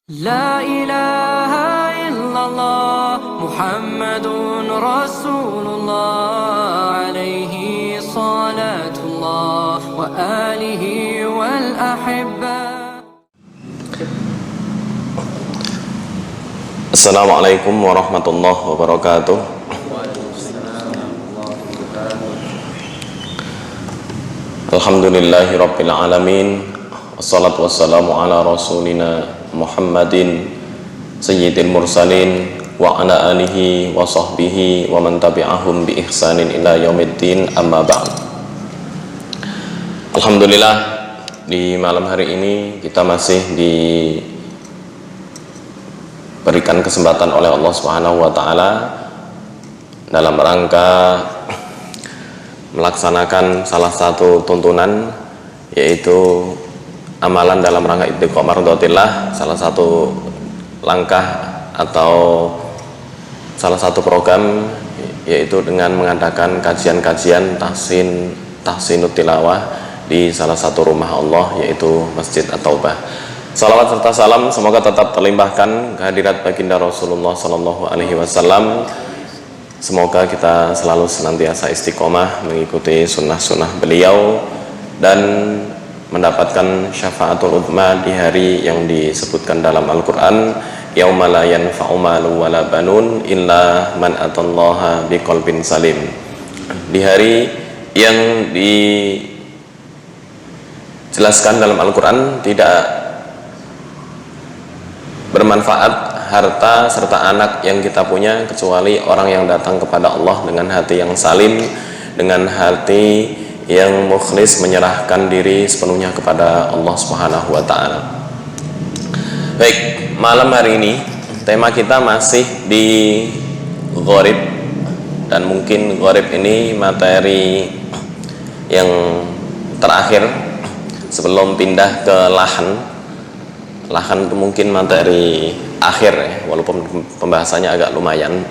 لا إله إلا الله محمد رسول الله عليه صلاة الله وآله والأحبة. Assalamualaikum warahmatullahi wabarakatuh. Alhamdulillahi rabbil alamin. Wassalatu wassalamu ala rasulina Muhammadin sayyidil mursalin wa ala alihi wa sahbihi wa man tabi'ahum bi ihsanin ila yaumiddin, amma ba'd. Alhamdulillah, di malam hari ini kita masih diberikan kesempatan oleh Allah Subhanahu wa taala dalam rangka melaksanakan salah satu tuntunan, yaitu amalan dalam rangka ittiqa mardhatillah, salah satu langkah atau salah satu program, yaitu dengan mengadakan kajian-kajian tahsinut tilawah di salah satu rumah Allah, yaitu Masjid At-Taubah. Salawat serta salam semoga tetap terlimpahkan kehadirat baginda Rasulullah Sallallahu Alaihi Wasallam. Semoga kita selalu senantiasa istiqomah mengikuti sunnah-sunnah beliau dan mendapatkan syafaatul uzma di hari yang disebutkan dalam Al-Quran, yauma la yanfa'u malu wala banun illa man atallaha biqalbin salim. Di hari yang dijelaskan dalam Al-Quran tidak bermanfaat harta serta anak yang kita punya kecuali orang yang datang kepada Allah dengan hati yang salim, dengan hati yang mukhlis, menyerahkan diri sepenuhnya kepada Allah Subhanahu wa taala. Baik, malam hari ini tema kita masih di gharib, dan mungkin gharib ini materi yang terakhir sebelum pindah ke lahan. Lahan itu mungkin materi akhir ya, walaupun pembahasannya agak lumayan.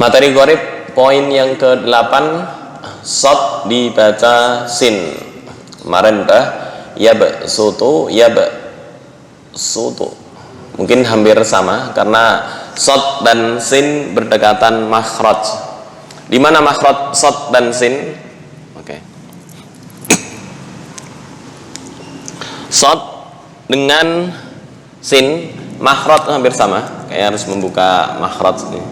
Materi gharib poin yang ke-8, sod dibaca sin. Kemarin udah yabsutu. Mungkin hampir sama karena sod dan sin berdekatan makhraj. Di mana makhraj sod dan sin? Oke. Sod dengan sin makhraj hampir sama. Kayak harus membuka makhraj nih.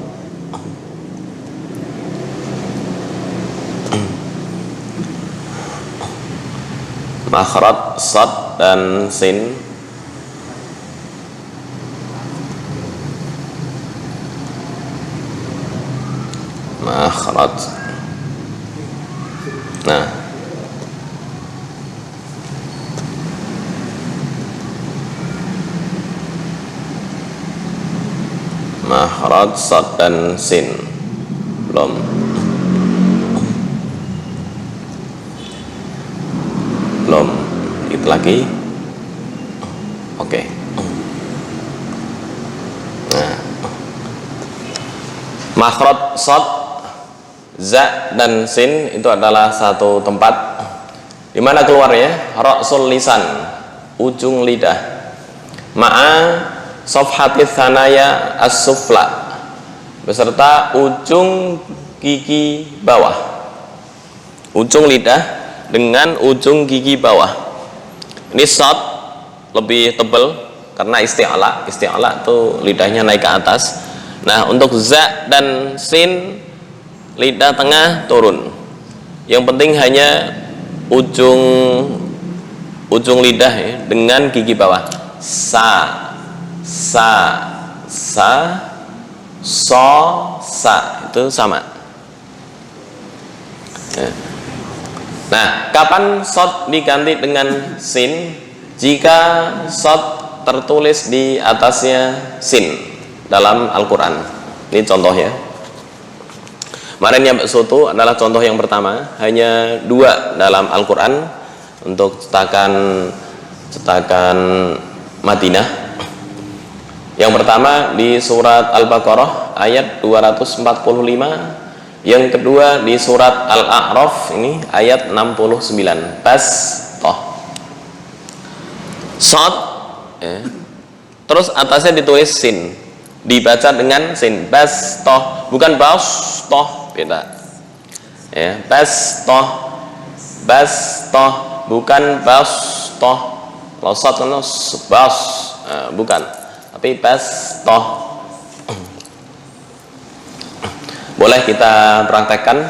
Makhraj sad dan sin makhraj. Nah, makhraj sad dan sin belum. Itu lagi. Oke. Nah, makhraj shad, za dan sin itu adalah satu tempat di mana keluarnya ra'sul lisan, ujung lidah, ma'a safhatis thanaya as-sufla, beserta ujung gigi bawah, ujung lidah dengan ujung gigi bawah. Ini shad lebih tebal karena isti'ala itu lidahnya naik ke atas. Nah, untuk za dan sin lidah tengah turun. Yang penting hanya ujung lidah ya, dengan gigi bawah. Sa, so, sa itu sama. Ya. Nah, kapan shad diganti dengan sin? Jika shad tertulis di atasnya sin dalam Al-Quran. Ini contohnya. Kemarin yabsutu adalah contoh yang pertama, hanya 2 dalam Al-Quran untuk cetakan Madinah. Yang pertama di surat Al-Baqarah ayat 245. Yang kedua di surat Al-A'raf ini ayat 69. Shad ya. Terus atasnya ditulis sin, dibaca dengan sin. Bastoh, bukan bastoh, beda ya. Bastoh, bastoh, bukan bastoh. Losat kan bas, bukan, tapi bastoh. Boleh kita praktekkan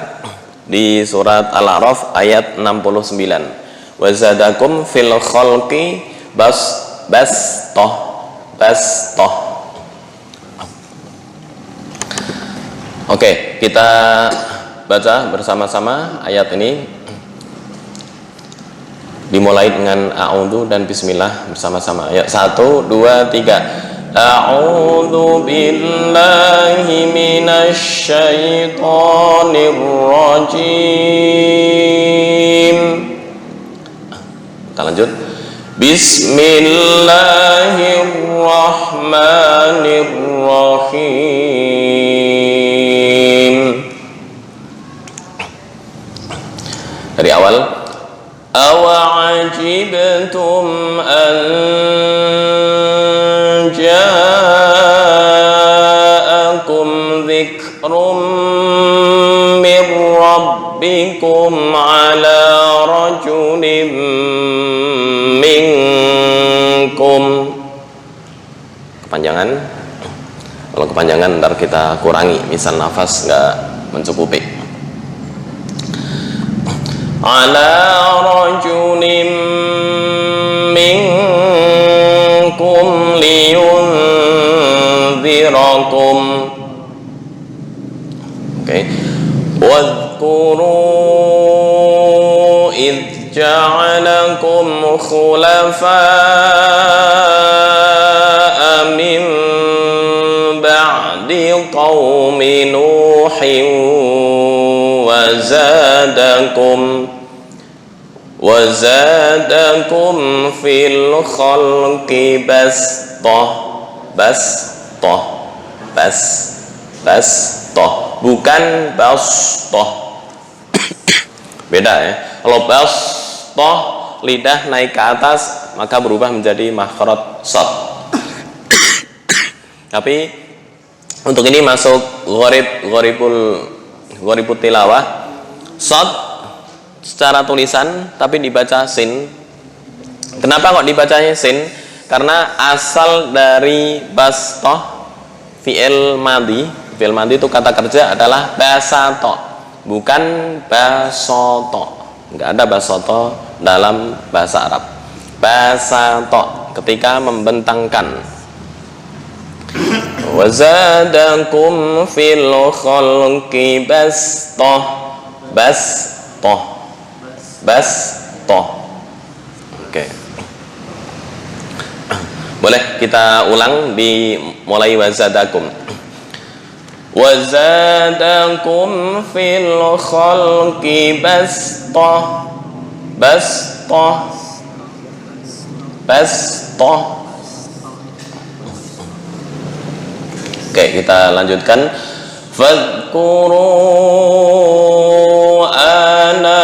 di surat Al-A'raf ayat 69. Wazadakum fil khalqi bastoh. Oke, kita baca bersama-sama ayat ini. Dimulai dengan a'udzu dan bismillah bersama-sama. Ayat 1 2 3. A'udzu billahi minasy syaithanir rajim. Kita lanjut. Bismillahirrahmanirrahim. Dari awal. Awa'ajibtum an ja'akum dzikrum mir rabbikum ala rajulin minkum. Kepanjangan, kalau kepanjangan ntar kita kurangi, misal nafas nggak mencukupi. Ala rajulin minkum liyunzirakum. Oke. Wadhkuru idh ja'alakum khulafa'a min ba'di qaumi Nuhin wazadakum fil khalqi bastoh, bukan bastoh. Beda ya. Kalau bastoh lidah naik ke atas maka berubah menjadi makhraj shad. Tapi untuk ini masuk gharibut tilawah. Shad secara tulisan tapi dibaca sin. Kenapa kok dibacanya sin? Karena asal dari bastoh fi'il madhi. Fi'il madhi itu kata kerja adalah basato, bukan basoto. Enggak ada basoto dalam bahasa Arab. Basato ketika membentangkan. Wazadakum fil khalqi bastoh. Oke. Boleh kita ulang dimulai wazadakum. Wazadakum fil khalqi bastoh. Oke, kita lanjutkan. Fadhkuru ana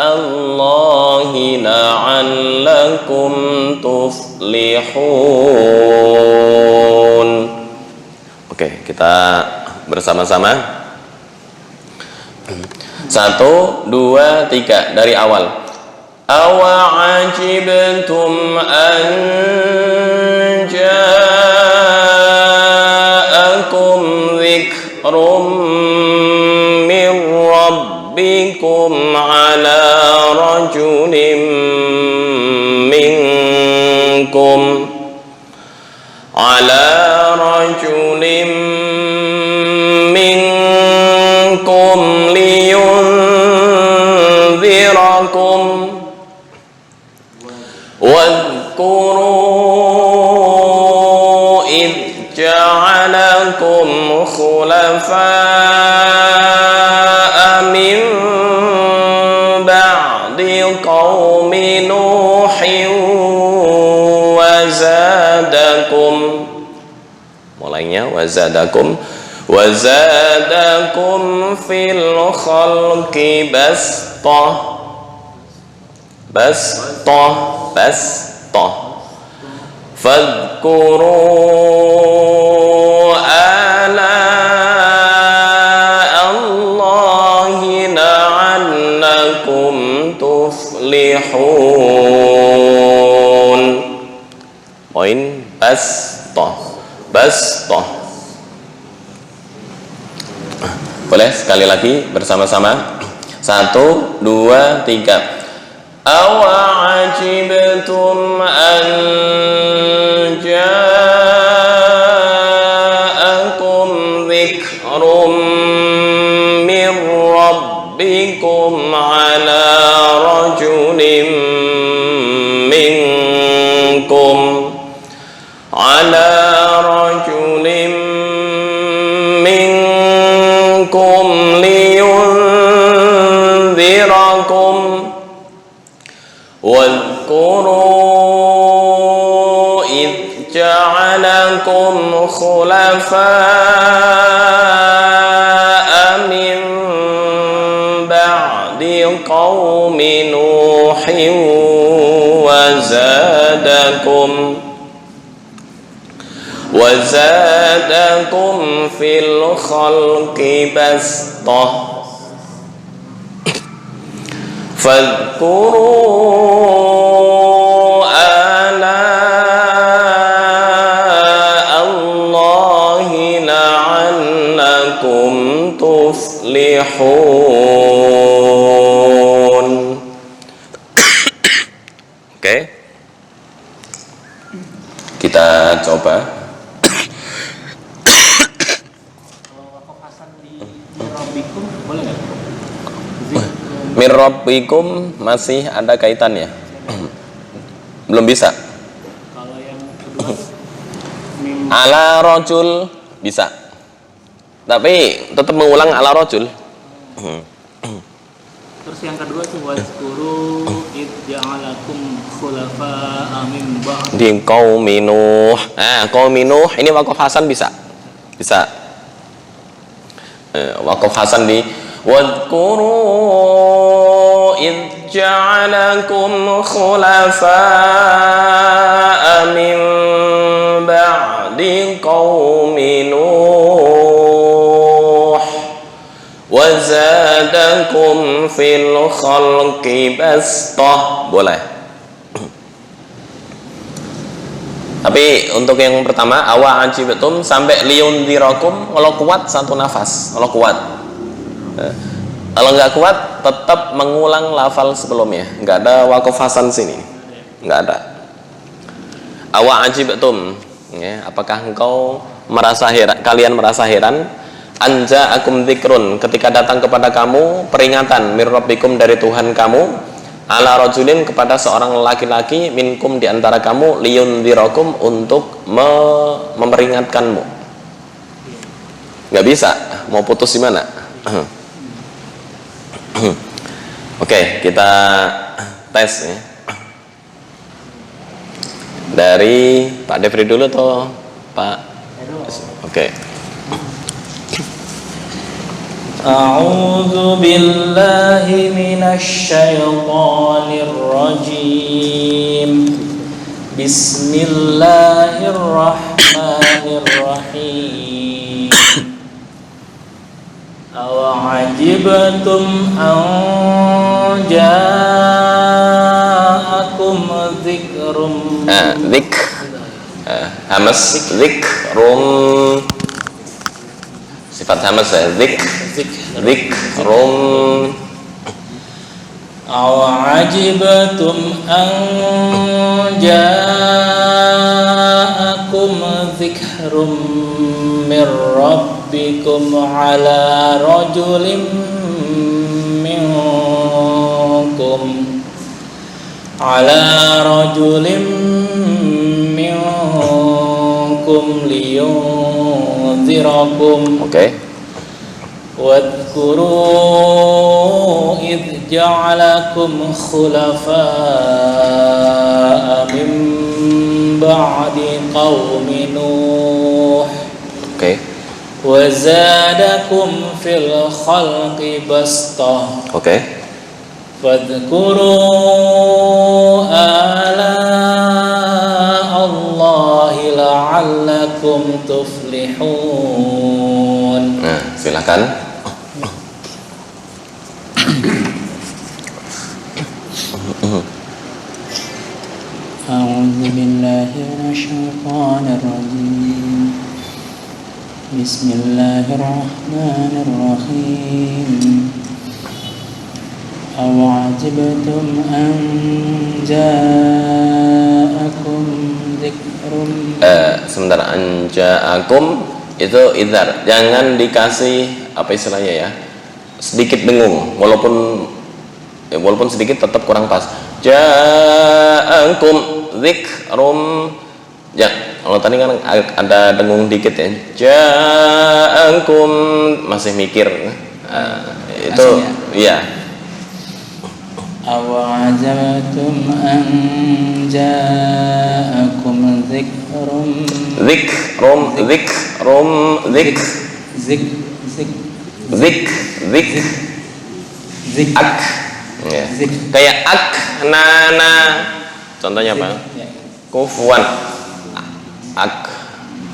Allahi la'allakum tuflihun. Oke, kita bersama-sama. 1, 2, 3 dari awal. Awa'ajibtum an ja'akum dzikrum mir rabbikum ala rajulin minkum liyunzirakum. Wadhkuru idh ja'alakum khulafa'a min ba'di qaumi Nuhin wazadakum. Mulainya wazadakum fil khalqi bastoh. Bastoh, bastoh. Fadhkuru ala Allahi la'allakum tuflihun. Poin bastoh, bastoh. Boleh sekali lagi bersama-sama. 1, 2, 3. Awa'ajibtum an ja'akum dzikrum min rabbikum ala rajulin minkum liyundzirakum wadhkuru idh ja'alakum khulafa'a min ba'di qaumi Nuhin wazadakum fil khalqi bastah. Fadhkuru ala Allahi la'allakum tuflihun. Oke, kita coba. Mir rabbikum masih ada kaitannya? Belum bisa. Kalau yang kedua Ala rajul bisa. Tapi tetap mengulang ala rajul. terus yang kedua tuh wazkuru id ja'alakum khulafa'a min ba'd Di qaumi Nuh. Qaumi Nuh ini waqaf hasan bisa. Bisa. Waqaf hasan di wadhkuru id ja'alakum khulafa'a min ba'di qaumi Nuh wazadakum fil khalqi bastah. Boleh. Tapi untuk yang pertama awa ajibtum sampai liyundirakum, kalau kuat satu nafas, kalau kuat. Kalau nggak kuat tetap mengulang lafal sebelumnya. Nggak ada waqaf hasan sini, nggak ada. Awa ajibtum, ya, apakah engkau merasa heran, kalian merasa heran? Anja akum dzikrun, ketika datang kepada kamu peringatan mir rabbikum dari Tuhan kamu, ala rajulin kepada seorang laki-laki minkum di antara kamu, liyundirakum untuk memperingatkanmu. Nggak bisa, mau putus di mana? Oke, kita tes ya. Dari Pak Devri dulu atau Pak? Oke. A'udzu billahi minasy syaithanir rajim. Bismillahirrahmanirrahim. Awa'ajibtum an ja'akum dzikrum Hamas dzikrum sifat hamas ya, dzikrum. Awa'ajibtum an ja'akum dzikrum mir rabbikum ala rajulin minkum liyundzirakum. Oke. Wadhkuru idh ja'alakum khulafa'a min ba'di qaumi Nuh. Oke. Wazadakum fil khalqi bastah. Oke. Fadhkuru ala Allahi la'allakum tuflihun. Nah, silakan. A'udzu billahi minasyaitonir rajim. Bismillahirrahmanirrahim. Aw'ajibtum an ja'akum dzikrun. Sebentar, anja'akum itu idzar. Jangan dikasih apa istilahnya ya? Sedikit dengung, walaupun sedikit tetap kurang pas. Ja'akum dzikrum. Ya, kalau tadi kan ada dengung dikit ya. Ja'akum masih mikir. Itu iya. Aw'ajabtum an ja'akum dzikrum. Zik. Ak. Ya. Kayak ak, nana. Contohnya apa? Kufuan. Ak.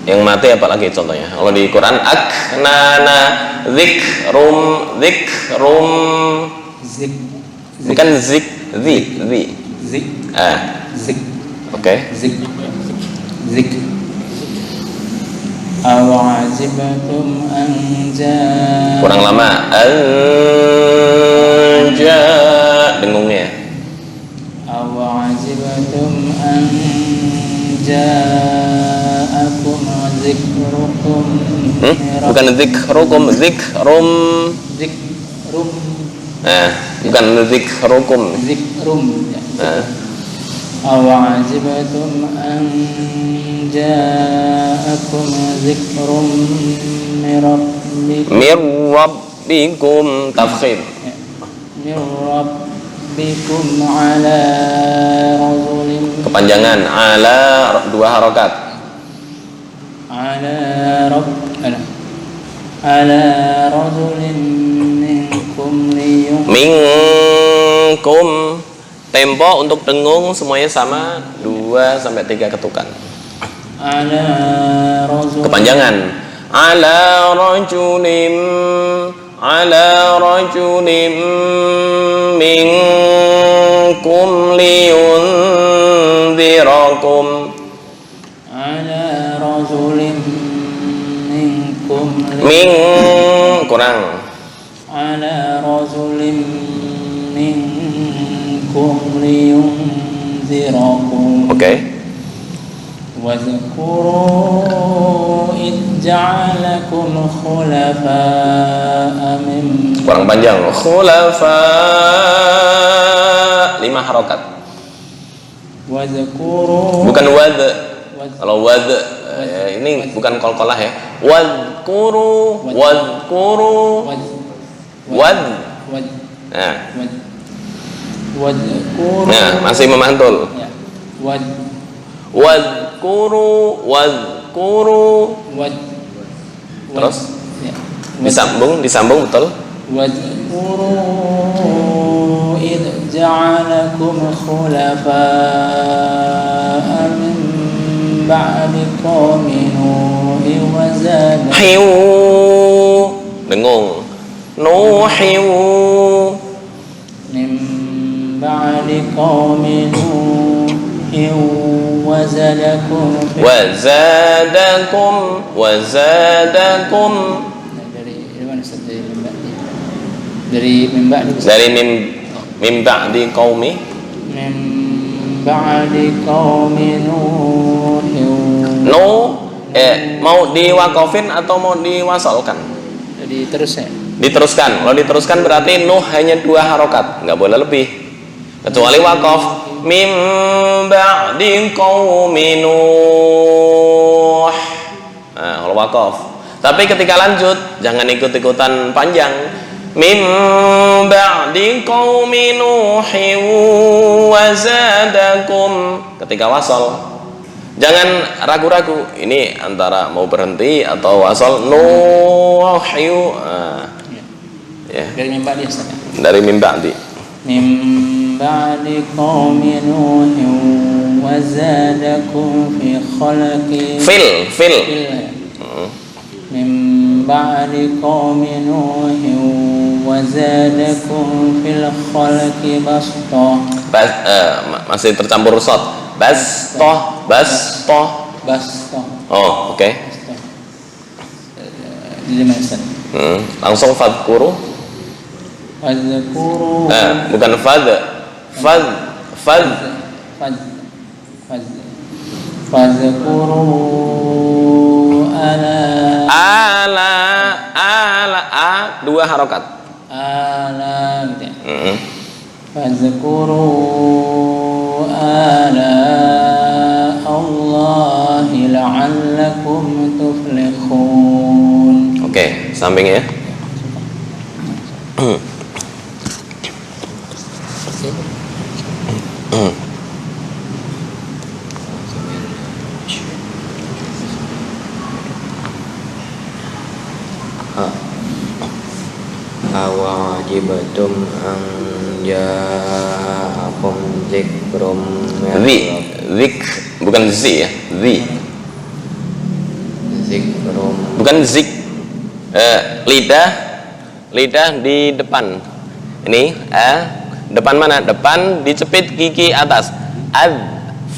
Yang mati apalagi contohnya? Kalau di Quran ak, nana, zikrum. Bukan zik. Oke. Zik. Aw'ajibtum an ja'akum. Kurang lama. Dengungnya. Aw'ajibtum an ja'akum dzikrukum. Bukan dzikrukum, zikrum. Bukan dzikrukum. Aw'ajibtum an ja'akum dzikrum mir rabbikum tafkhim. Mir rabbikum ala rajulin. Kepanjangan ala 2 harokat. Ala rajulin minkum. Tempo untuk dengung semuanya sama 2 sampai 3 ketukan. Kepanjangan ala rajulin minkum liyunzirakum. Ala rajulin minkum kurang. Ala rajulin minkum liyunzirakum. Oke. Wadhkuru id ja'alakum khulafa'a min. Kurang panjang. Khulafa 5 harokat. Wadhkuru. Bukan wad. Kalau wad ini bukan qalqalah ya. Wadhkuru. Nah. Wadhkuru. Nah, masih memantul. Ya. Wadhkuru. Terus ya. disambung betul. Wadhkuru id ja'alakum khulafa'a min ba'di qaumi Nuhin wa zadakum. Hiu. Dengung. Nuhin. Min ba'di qaumi Nuhin wa zadakum. Dari mana Ustaz? Dari mim ba'di qaumi. Min ba'di qaumi Nuhin. Mau diwakofin atau mau diwasolkan? Jadi terus ya. Diteruskan. Kalau diteruskan berarti Nuh hanya 2 harokat, nggak boleh lebih. Kecuali wakof. Mim ba'di qaumi Nuh. Nah, kalau wakof. Tapi ketika lanjut jangan ikut-ikutan panjang. Mim ba'di qaumi Nuhin wa zadakum. Ketika wasol jangan ragu-ragu, ini antara mau berhenti atau wasol. Nuhin. Ya. Dari mim ba'di Ustaz. Dari mim ba'di. min ba'di qaumi Nuhin wa zadakum fi khalqi Fil. min ba'di qaumi Nuhin wa zadakum fil khalqi basta. Masih tercampur shot. Bastoh. Oh, oke. Jadi macam. Langsung fadkuru. Fadzkuru. Bukan fad. Fadzkuru ala dua harokat. Ala gitu ya. Fadzkuru ala Allahi la'allakum tuflihun. Oke, samping ya. Awajibatum an ja'akum dzikrum Zik bukan zi ya. dzikrum Bukan zik. Lidah di depan. Ini depan mana? Depan dicepit gigi atas.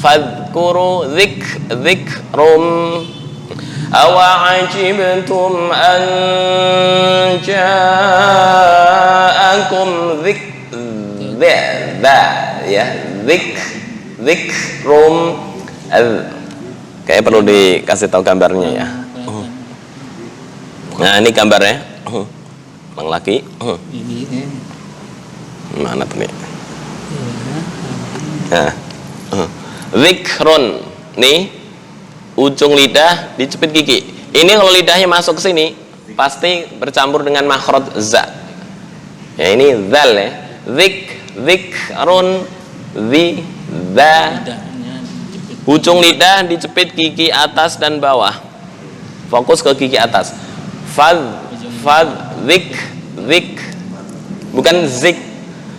Fadkuru dzikrum. Awa'ajibtum an ja'akum dzikrum. Kayak perlu dikasih tahu gambarnya ya. Nah, ini gambarnya. Bang laki. Mana tuh nih? Nah. Zikrun. Nih ujung lidah dicepit gigi. Ini kalau lidahnya masuk ke sini pasti bercampur dengan makhraj za. Ya, ini zal ya. Zikrun za. Ujung lidah dicepit gigi atas dan bawah. Fokus ke gigi atas. Zik. Bukan zik.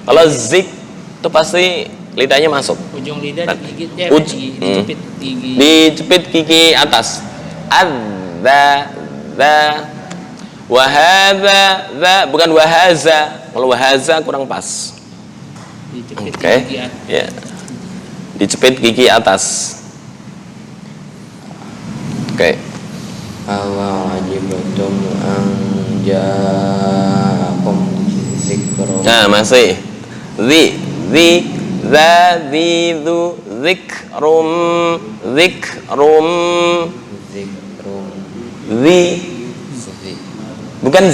Kalau zik itu pasti lidahnya masuk. Ujung lidah digigit ya, dicepit gigi. Dicepit gigi atas. Za. Wahadza, bukan wahaza. Kalau wahaza kurang pas. Dicepit Oke. gigi atas. Ya. Dicepit gigi atas. Oke. awajibatum an ja'akum dzikrum. Nah, masih zikrum bukan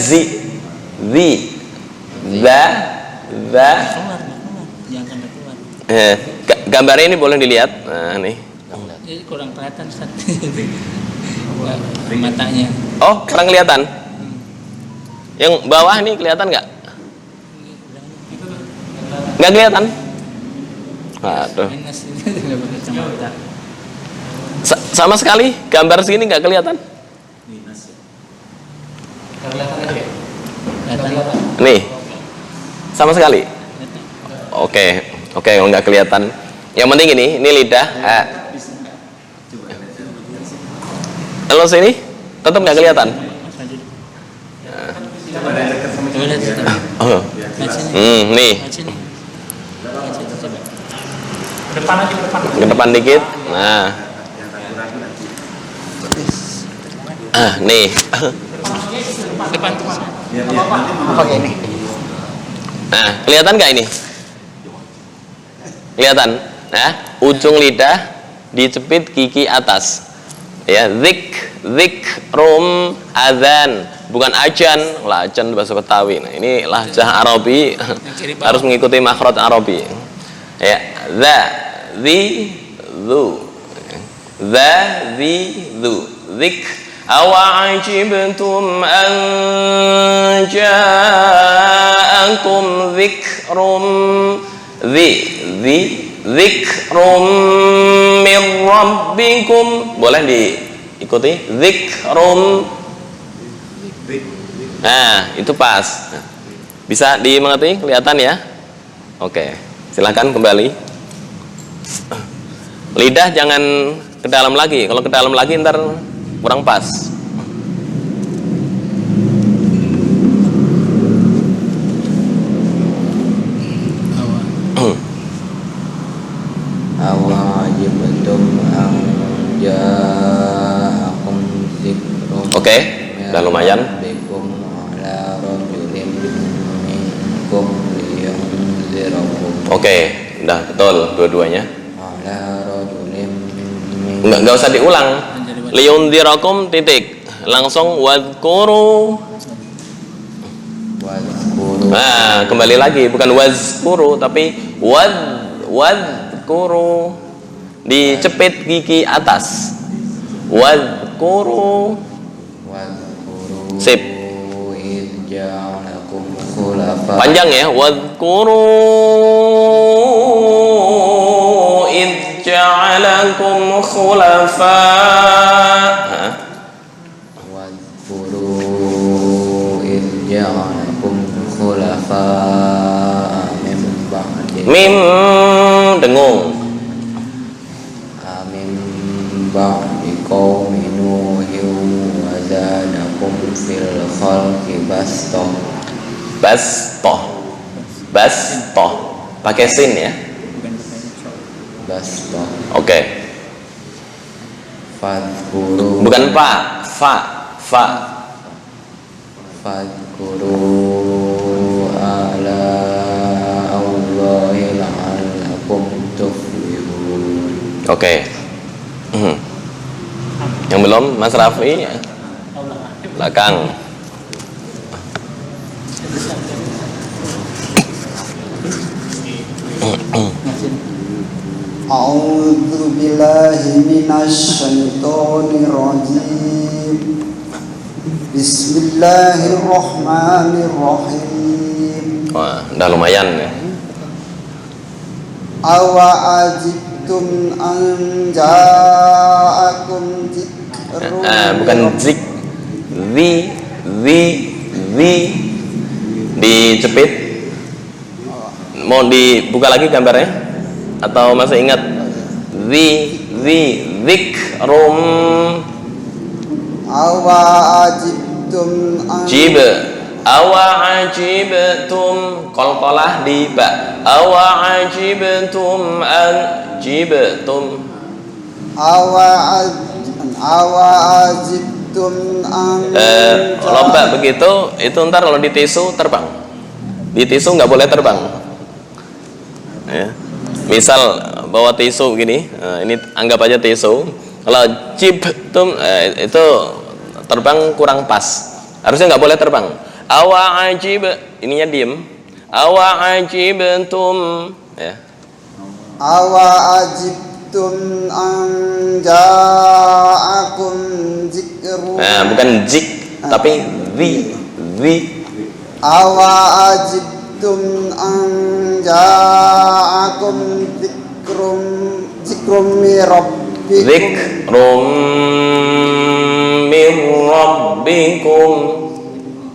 Jangan sampai keluar. Gambar ini boleh dilihat. Nah, nih. Ini kurang kelihatan Ustaz. Matanya. Oh, kurang kelihatan. Yang bawah nih kelihatan nggak? Nggak kelihatan. Aduh. Minus ini nggak pakai kacamata. Sama sekali gambar segini nggak kelihatan. Kelihatan. Nih, sama sekali. Oke, kalau nggak kelihatan. Yang penting ini lidah. Kalau sini tetap nggak kelihatan. Nih. Ke depan dikit. Nah. Nih. Depan. Pakai ini. Nah, kelihatan nggak ini? Kelihatan? Nah, ujung lidah dicepit gigi atas. Ya, zikrum adzan, bukan ajan. Lah, ajan bahasa Betawi. Nah, ini lahjah Arabi harus mengikuti makhraj Arabi. Ya, zik awa'ajibtum an ja'akum zikrum zikrum min rabbikum. Boleh diikuti zikrum. Nah, itu pas. Bisa dimengerti? Kelihatan ya? Oke, silahkan kembali. Lidah jangan ke dalam lagi. Kalau ke dalam lagi ntar kurang pas. Awajibtum an ja'akum dzikrun. Oke, udah lumayan. Bikum ala rajulin minkum liyunzirakum. Oke, udah betul dua-duanya. Ala rajulin Enggak usah diulang. Liyunzirakum titik. Langsung wadhkuru. wadhkuru. Nah, kembali lagi, bukan wazkuru tapi wadhkuru. Dicepit gigi atas. Wadhkuru. Wadhkuru. Sip. Idh ja'alakum khulafa. Panjang ya. Wadhkuru idh ja'alakum khulafa. Wadhkuru idh ja'alakum khulafa min ba'di. Mim dengung. Min ba'di qaumi Nuhin wa zadakum fil khalqi bastah. Bastoh pakai sin ya. bukan pakai cok. Bastah. Oke. Fadhkuru. Bukan fa. Fadhkuru ala Allahi la'allakum tuflihun. Oke. Yang belum Mas Raffi belakang. A'udzu billahi minasy syaithanir rajim. Bismillahirrahmanirrahim. Wah, udah lumayan ya. Awa ajibtum an ja'akum dzikrun. Bukan zik. Dicepit. Mau dibuka lagi gambarnya? Atau masih ingat? Zikrum. Awa ajibtum an Awa ajibtum. Qalqalah di ba. Awa ajibtum an jibtum. Awa ajibtum an lomba begitu itu ntar kalau di tisu terbang. Di tisu nggak boleh terbang ya. Misal bawa tisu gini, ini anggap aja tisu. Kalau jibtum itu terbang kurang pas, harusnya nggak boleh terbang. Awa ajib, ininya diem. Awa ajibtum ya. Awa ajibtum an ja'akum dzikrun. Bukan zik tapi zi. Awa ajibtum an ja'akum dzikrum mir rabbikum. Dzikrum mir rabbikum.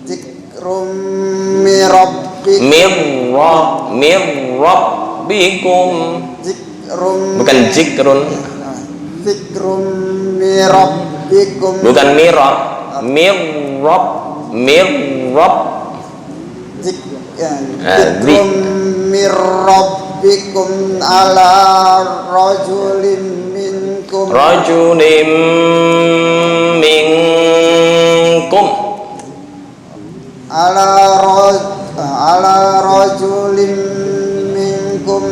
Dzikrum mir rabbikum. Mir rabbikum. Dzikrum. Bukan zikrun. Dzikrum mir rabbikum. Bukan mirab. Mirab. Dzikrum mir rabbikum ala rajulin minkum. Rajulim minkum. Ala rajulin minkum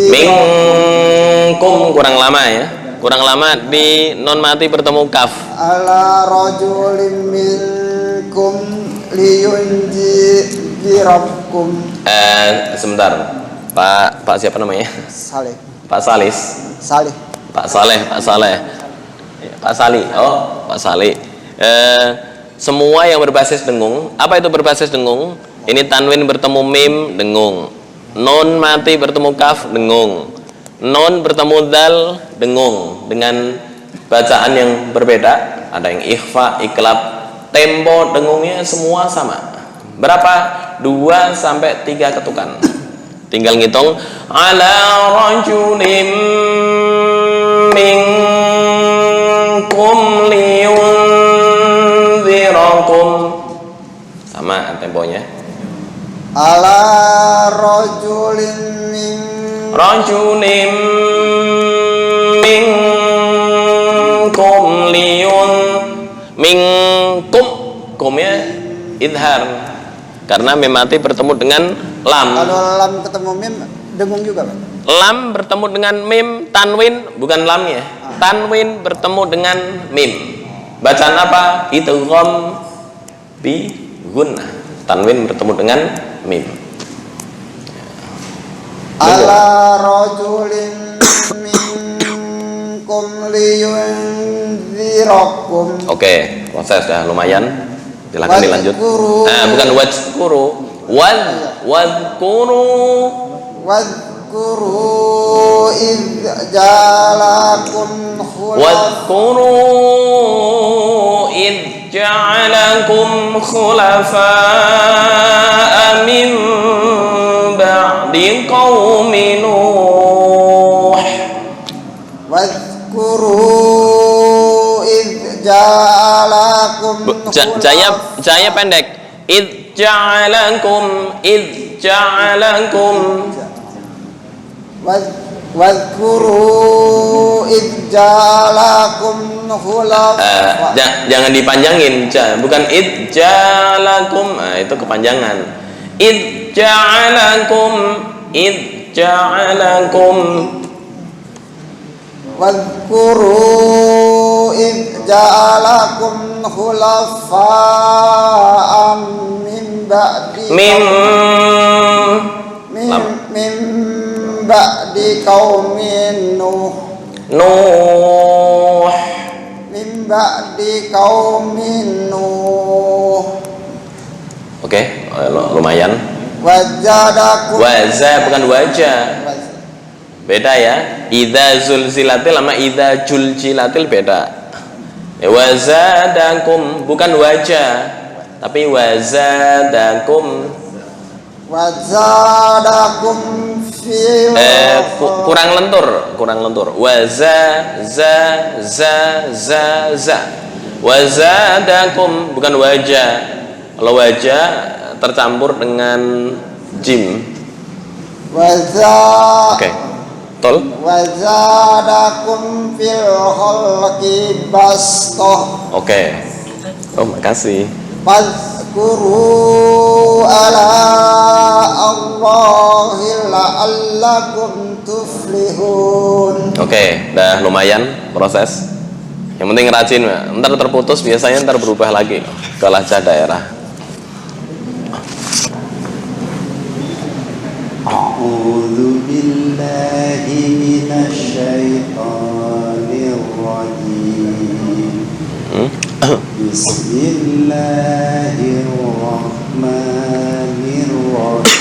Minkum kurang lama ya. Kurang lama di non mati bertemu kaf. Ala rajulin minkum liyunzirakum. Sebentar. Pak siapa namanya? Saleh. Pak Salis. Saleh. Pak Saleh. Pak Sali. Oh, Pak Sali. Semua yang berbasis dengung. Apa itu berbasis dengung? Ini tanwin bertemu mim, dengung. Non mati bertemu kaf, dengung. Non bertemu dal, dengung. Dengan bacaan yang berbeda. Ada yang ikhfa, iklab. Tempo dengungnya semua sama. Berapa? 2 sampai 3 ketukan. Tinggal ngitung ala rajulim minkum liyunzirakum. Sama temponya. Ala rajulin minkum minkum kumnya idhar karena mim mati bertemu dengan lam. Kalau lam ketemu mim dengung juga, Pak. Lam bertemu dengan mim, tanwin bukan lamnya. Tanwin bertemu dengan mim. Bacaan apa? Idgham bi gunnah. Tanwin bertemu dengan mim. Ala rajulin minkum liyunzirakum. Oke, proses ya lumayan. Silakan dilanjut. Bukan wadzkuru. Wadhkuru id ja'alakum khulafa'a min ba'di qaumi Nuh. Wadhkuru id ja'alakum Jaya pendek. Id ja'alakum Wadhkuru id ja'alakum khulafa. Jangan dipanjangin, bukan id ja'alakum. Itu kepanjangan. Id ja'alakum Wadhkuru id ja'alakum khulafa'a min ba'di ba'di qaumin Nuh. Min ba'di qaumin Nuh. Oke, lumayan. Wajadakum. Waza bukan wajah. Beda ya. Idza zulzilatil sama idza juljilatil beda. Wazadakum bukan wajah, tapi wazadakum. Wazadakum fil kurang lentur. Za. Wazadakum bukan wajah. Kalau wajah tercampur dengan jim. Oke. Tol. Wazadakum fil khalqi bastah. Oke. Oh, makasih. Fadhkuru ala Allahi la'allakum tuflihun. Oke, dah lumayan proses. Yang penting rajin, ntar terputus biasanya ntar berubah lagi ke lahjah daerah. A'udzu billahi minasyaitonir rajim. Bismillahirrahmanirrahim.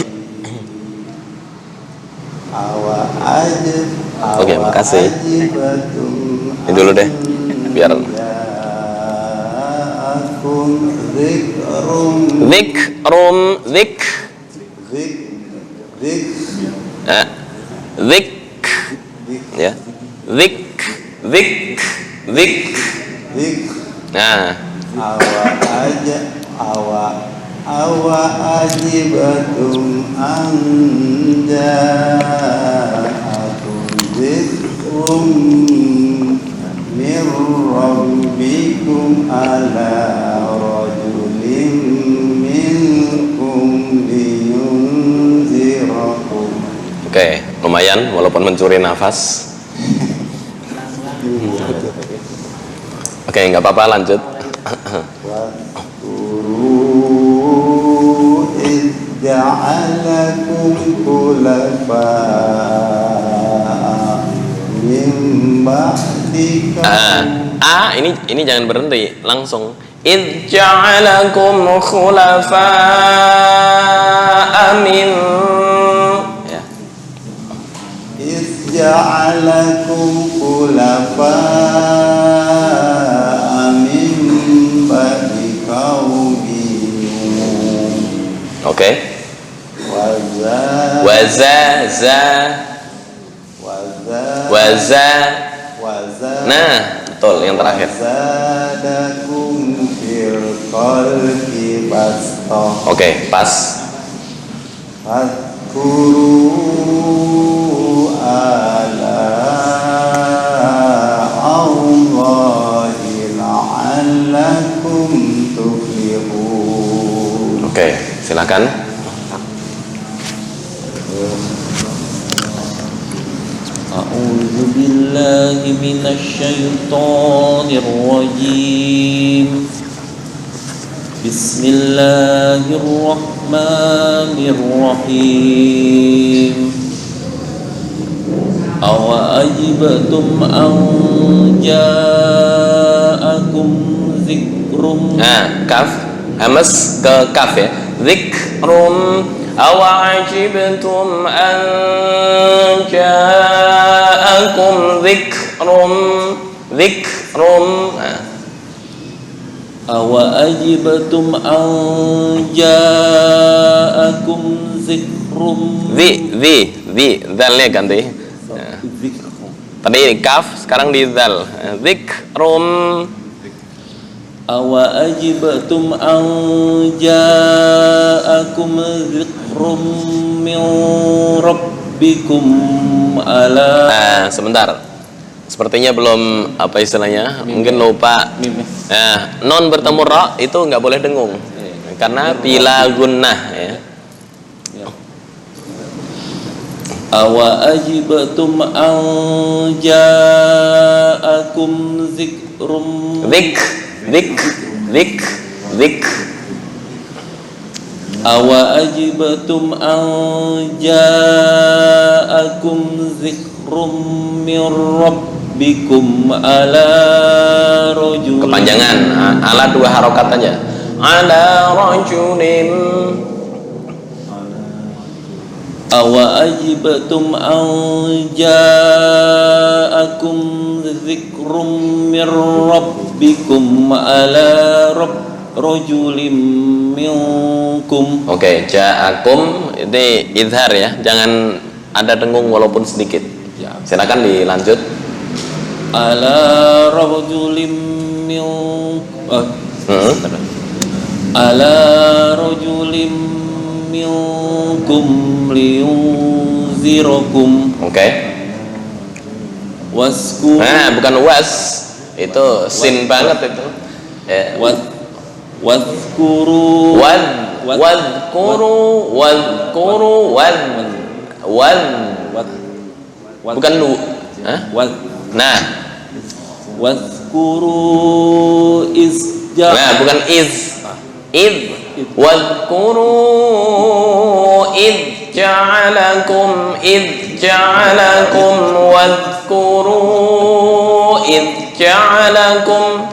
Oke, makasih. Ini dulu deh, biar ya, nah, awa ajibatum anja'akum dzikrum mir rabbikum ala rajulin minkum liyunzirakum. oke, lumayan walaupun mencuri nafas. Oke, nggak apa-apa, lanjut. Ja'alakum khulafa'a min ba'di ini jangan berhenti, langsung id ja'alakum khulafa'a min, ya. Id ja'alakum khulafa'a min ba'di qaumin Waza za waza. Nah, betul yang terakhir. Zadakum fil khalqi basta. Oke, pas. Fadkuru ala Allahi la'allakum tuflihun. Oke, silakan. A'udzu billahi minasy syaithanir rajim. Bismillahirrahmanirrahim. Awa ajibtum an ja'akum dzikrum. Nah, kaf, hamas ke kaf ya. Dzikrum. Awa'ajibtum an ja'akum dzikrum. Nah. Awa ajibtum an ja'akum dzikrum. Dzalnya ganti. Nah. Tadi kaf, sekarang di dzal. Dzikrum. Awa ajibtum an ja'akum dzikrum min rabbikum ala. Nah, sebentar. Sepertinya belum apa istilahnya, mungkin lupa. Nah, non bertemu ra itu nggak boleh dengung, karena bila gunnah ya. Awa ajibtum an ja'akum dzikrum. Zik. Awa ajibtum an ja'akum dzikrum min rabbikum ala rajulin. Kepanjangan, ala 2 harokat aja. Ala rajulin. Awa ajibtum an ja'akum dzikrum min rabbikum ala rajulin minkum. Oke, ja'akum ini izhar ya, jangan ada dengung walaupun sedikit. Silakan dilanjut. Ala rajulin ala rajulin minkum liyunzirakum. Oke. Waskur. Nah, bukan was, itu sin banget itu. Wadhkuru bukan lu. Nah, wadhkuru nah bukan id wadhkuru id ja'alakum wadhkuru id ja'alakum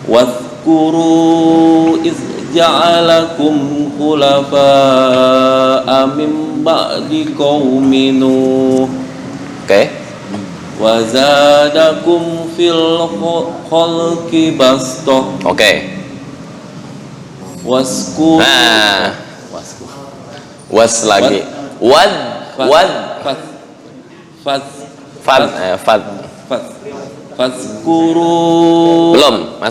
wadhkuru iz ja'alakum khulafa'a min ba'di qaumi Nuh. Oke. Wa zadakum fil khalqi basta. Oke. Waskur. Nah, was lagi. Fadzkuru. Belum,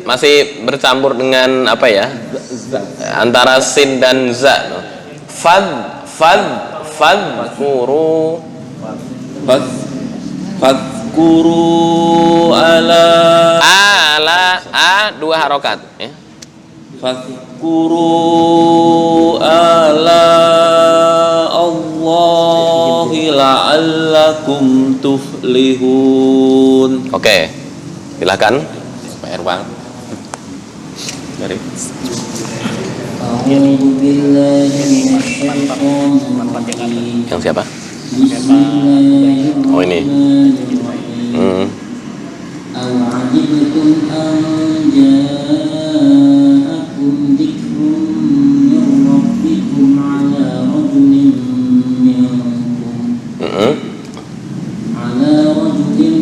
masih bercampur dengan apa ya? Antara sin dan za. Fadzkuru. Fadzkuru ala 2 harokat ya. Fadzkuru ala Allahi la'allakum tuflihun. Oke, silakan. Pak Erwan. Dari A'udzu billahi minasyaitonir rajim. Yang siapa? Bismillahirrahmanirrahim. Oh ini. Aw'ajibtum an ja'akum dzikrun min rabbikum 'ala rajulin minkum. 'Ala rajulin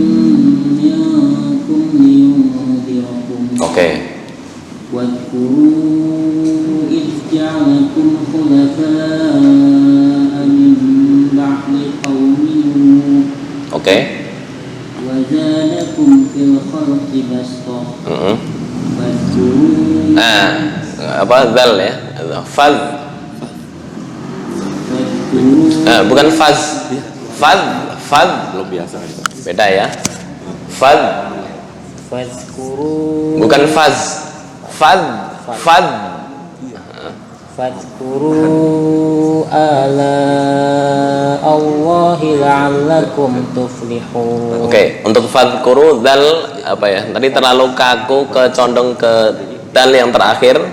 minkum liyunzirakum. Oke. Wadhkuru idh ja'alakum khulafa'a قوم نوح Oke. وزادكم في الخلق بسطة فاذكروا Apa zal ya? Faz. Bukan faz. Faz belum biasa. Beda ya. Faz. Fadhkuru Bukan faz. Faz. Fadhkuru ala Allahi la'allakum tuflihun. Oke, untuk fadhkuru dal apa ya? Tadi terlalu kaku condong ke dal yang terakhir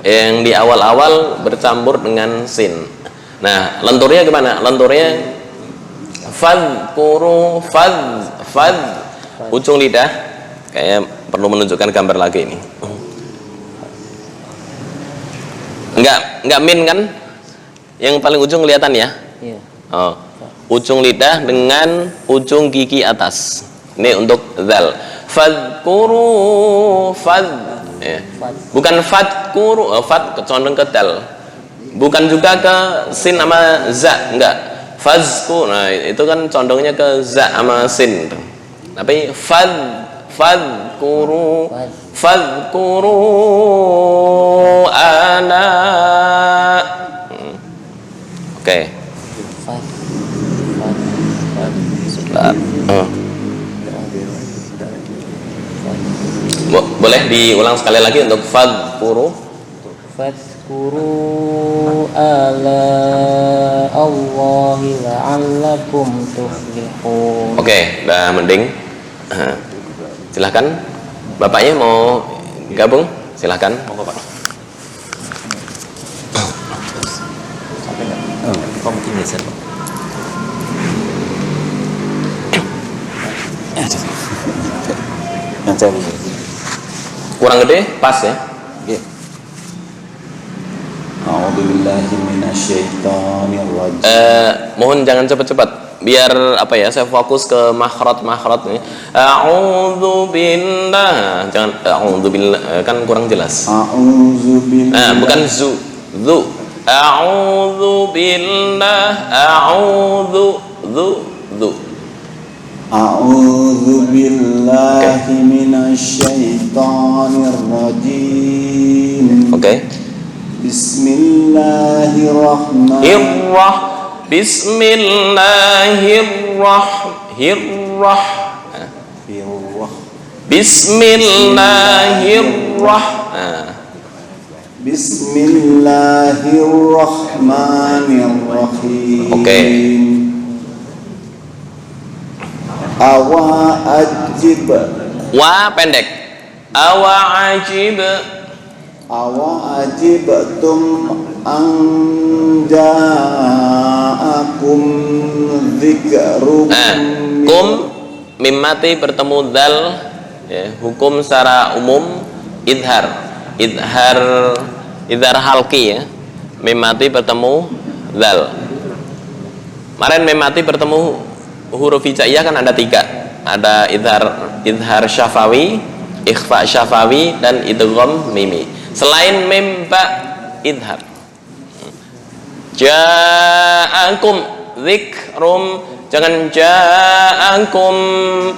yang di awal-awal bercampur dengan sin. Nah, lenturnya gimana? Lenturnya fadhkuru fad ujung lidah kayak perlu menunjukkan gambar lagi ini. Enggak min kan? Yang paling ujung kelihatan ya? Iya. Oh. Ujung lidah dengan ujung gigi atas. Ini untuk zal. Fadhkuru ya. Bukan fadhkuru, fad condong ke dal. Bukan juga ke sin sama za, enggak. Fazku, nah itu kan condongnya ke za sama sin. Tapi fadhkuru ana. Oke. Boleh diulang sekali lagi untuk fadhkuru ala Allahi la'allakum tuflihun. Oke, udah mending. Silahkan bapaknya mau gabung, silahkan. Monggo Pak. Kurang gede, pas ya. Mohon jangan cepat-cepat, biar apa ya, saya fokus ke makhraj nih. A'udzu billah, jangan a'udzu billah, kan kurang jelas. Bukan zu. A'udzu billah, A'udzu billahi minasyaitonir rajim. Oke. Bismillahirrahmanirrahim. Oke. Awa'ajib. Wa pendek. Awa'ajib. Awa'ajibtum an ja'akum dzikrum. Kum mim mati bertemu dal ya, hukum secara umum idhar halqi ya. Mim mati bertemu dal. Kemarin mim mati bertemu huruf hijaiyah kan ada 3. Ada idhar syafawi, ikhfa syafawi, dan idgham mimi. Selain mim ba idhar. Ja'akum dzikrum, jangan ja'akum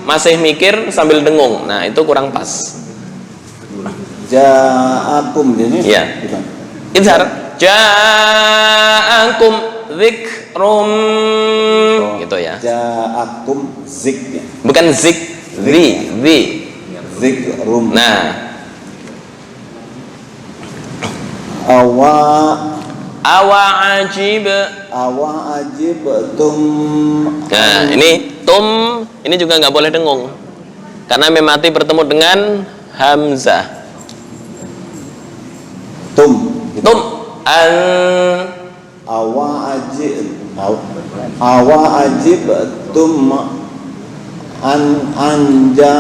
masih mikir sambil dengung. Nah, itu kurang pas. Ja'akum ini ya. Idhar ja'akum dzikrum gitu ya. Ja'akum zik. Bukan zik, dzikrum. Nah, awa'ajib tum. Nah, ini tum ini juga nggak boleh dengung karena mim mati bertemu dengan hamzah. Tum An awa'ajib tum anja.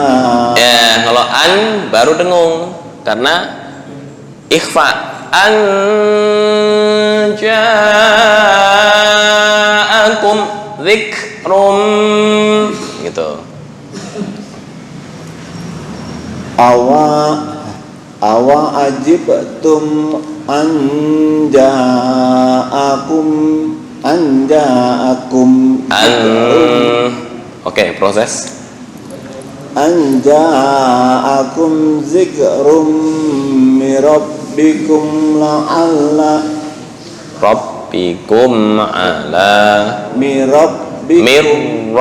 Ya, kalau an baru dengung karena ikhfa. Anja'akum dzikrum gitu. Awa'ajibtum anja'akum anja'akum Oke, proses. anja'akum zikrum mirabbikum la'alla Rabbikum ala mirabbikum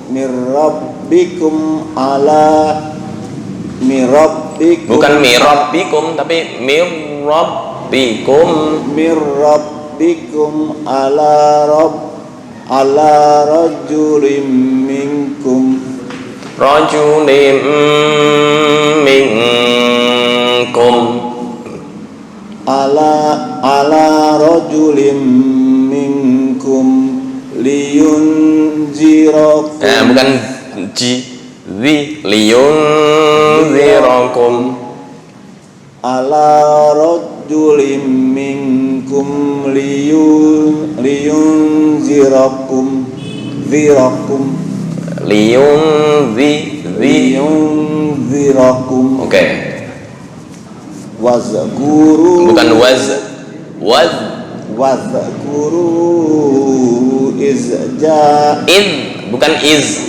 mirabbikum bukan mirabbikum tapi mirabbikum ala rajulim minkum ala rajulim minkum liyunzirakum bukan liyunzirakum ala rajulim minkum liyunzirakum liyunzirakum Oke. wazkuru Bukan wazkuru bukan iz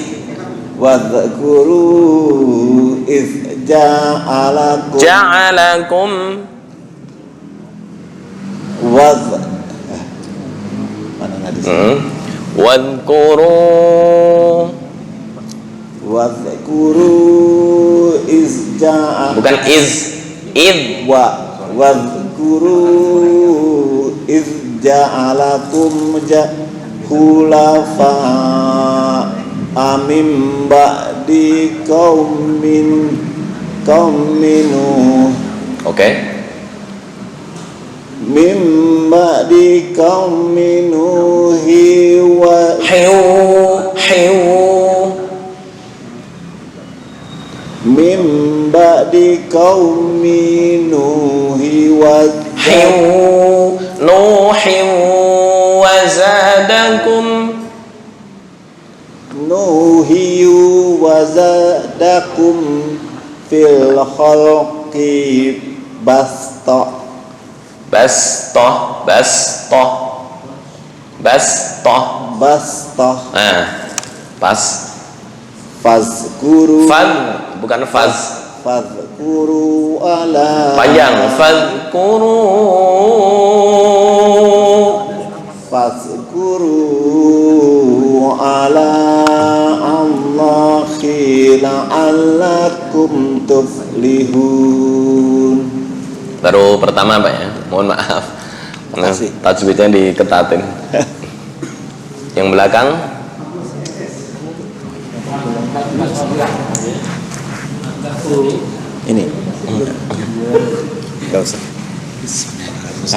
wazkuru ja'alakum mana nggak di sini? Wadhkuru bukan wadhkuru ja'alakum khulafa amim ba'di qaumin Nuh Oke. mimba di kaum minuhi wa mimba di kaum minuhi wa Nuhin wa zadakum nuhi wa zadakum fil khalqi basta pas fazkuru bukan faz fazkuru ala panjang fazkuru ala Allahi la'allakum tuflihun. Baru pertama Pak ya, mohon maaf tajwidnya diketatin. Yang belakang ini enggak usah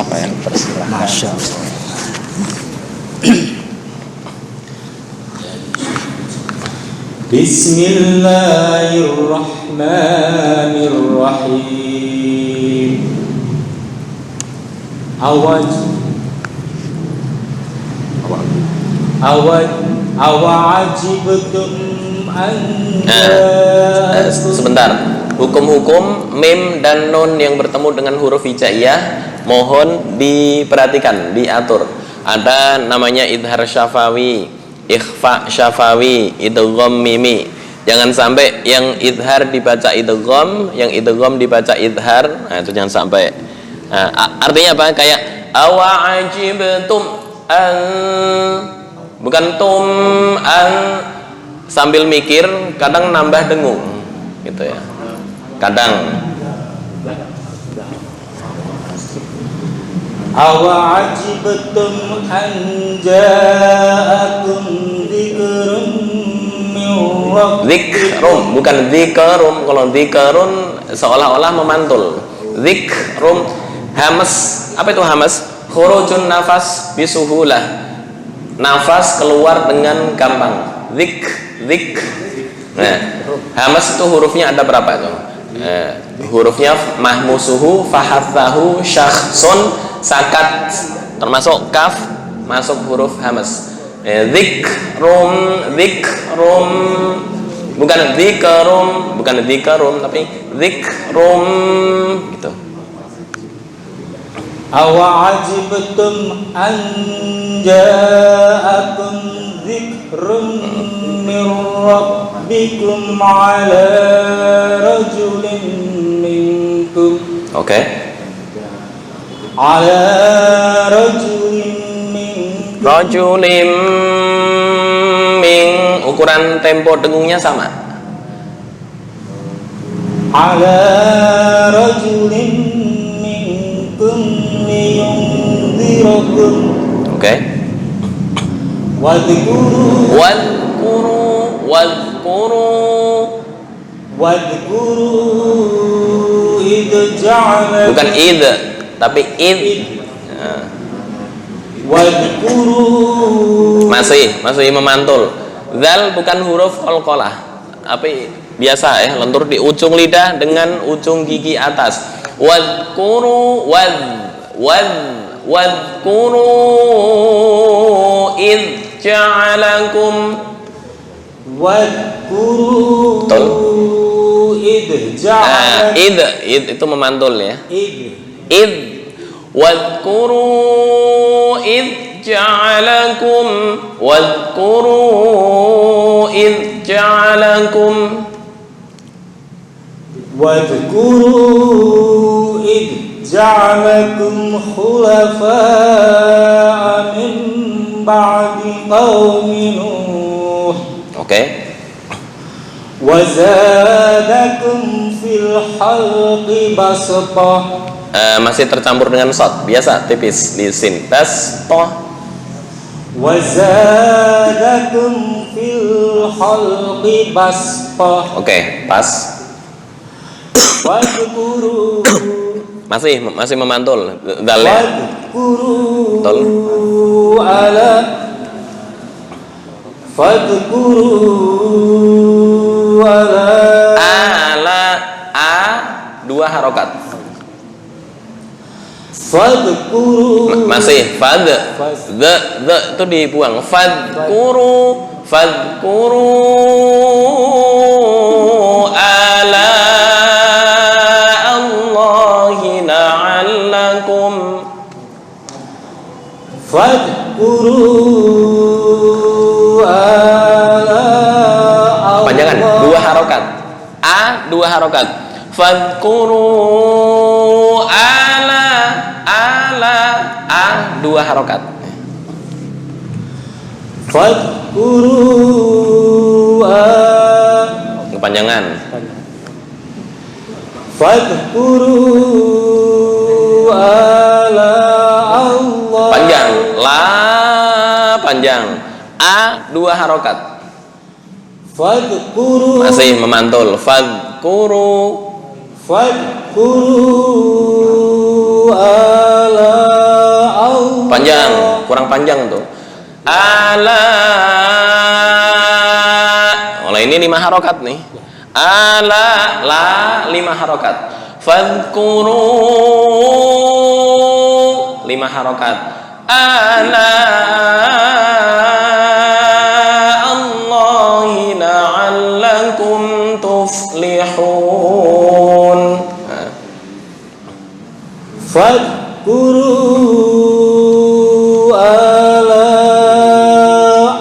apa yang persilahkan. Masya Allah. Bismillahirrahmanirrahim. Awajibtum an sebentar. Hukum-hukum mim dan nun yang bertemu dengan huruf hijaiyah mohon diperhatikan, diatur. Ada namanya idhar syafawi, ikhfa syafawi, idgham mimi. Jangan sampai yang idhar dibaca idgham, yang idgham dibaca idhar. Nah, itu jangan sampai. Nah, artinya apa? Kayak awajibtum an, bukan tum an. Sambil mikir kadang nambah dengung gitu ya. Kadang awajibtum an ja'akum dzikrum min rabbikum. Dzikrum bukan dzikrum. Kalau dzikrun seolah-olah memantul. Dzikrum hamas. Apa itu hamas? Khurujun nafas bisuhulah. Nafas keluar dengan gampang. Zik. Nah, hamas itu hurufnya ada berapa itu? Hurufnya mahmusuhu, fahathahu, syakhsun, sakat, termasuk kaf masuk huruf hamas. Dzikrum bukan dzikrum tapi dzikrum gitu. أَوَعَجِبْتُمْ أَنْ جَاءَكُمْ ذِكْرٌ مِّنْ رَبِّكُمْ عَلَى رَجُلٍ مِّنْكُمْ Oke. عَلَى رَجُلٍ مِّنْكُمْ Rajulim ming, ukuran tempo dengungnya sama. عَلَى رَجُلٍ مِّنْكُمْ لِيُنْذِرَكُمْ Oke. وَاذْكُرُوا إِذْ جَعَلَكُمْ Bukan id, tapi id. Nah. وَاذْكُرُوا Masih memantul. Zal bukan huruf qalqalah, tapi biasa ya, lentur di ujung lidah dengan ujung gigi atas. Wadhkuru wadhkuru id ja'alakum. Betul. Id itu memantul ya. Id wadhkuru id ja'alakum wadhkuru id ja'alakum واذكروا إذ جعلكم خلفاء من بعد قوم نوح Oke. وزادكم في الخلق بسطة Masih tercampur dengan shad, biasa tipis di sin. Bastoh. وزادكم في الخلق بسطة Oke, pas. واذكروا Masih memantul dalnya. واذكروا Ala a dua harokat. Fadhkuru Masih fad the itu dibuang. Fadhkuru ala Allahi la'allakum. Fadhkuru ala Panjangan dua harokat. A dua harokat. Fadhkuru ala a dua harokat. Fadhkuru Kepanjangan. Fadhkuru ala Allah. Panjang. La panjang. A dua harokat. Fadhkuru Masih memantul. Fadhkuru ala Allah. panjang, kurang panjang tuh. Ala. Oleh ini 5 harokat nih. Ala la 5 harokat. Fadhkuru 5 harokat. Ala Allahi la'allakum tuflihun. Fadhkuru ala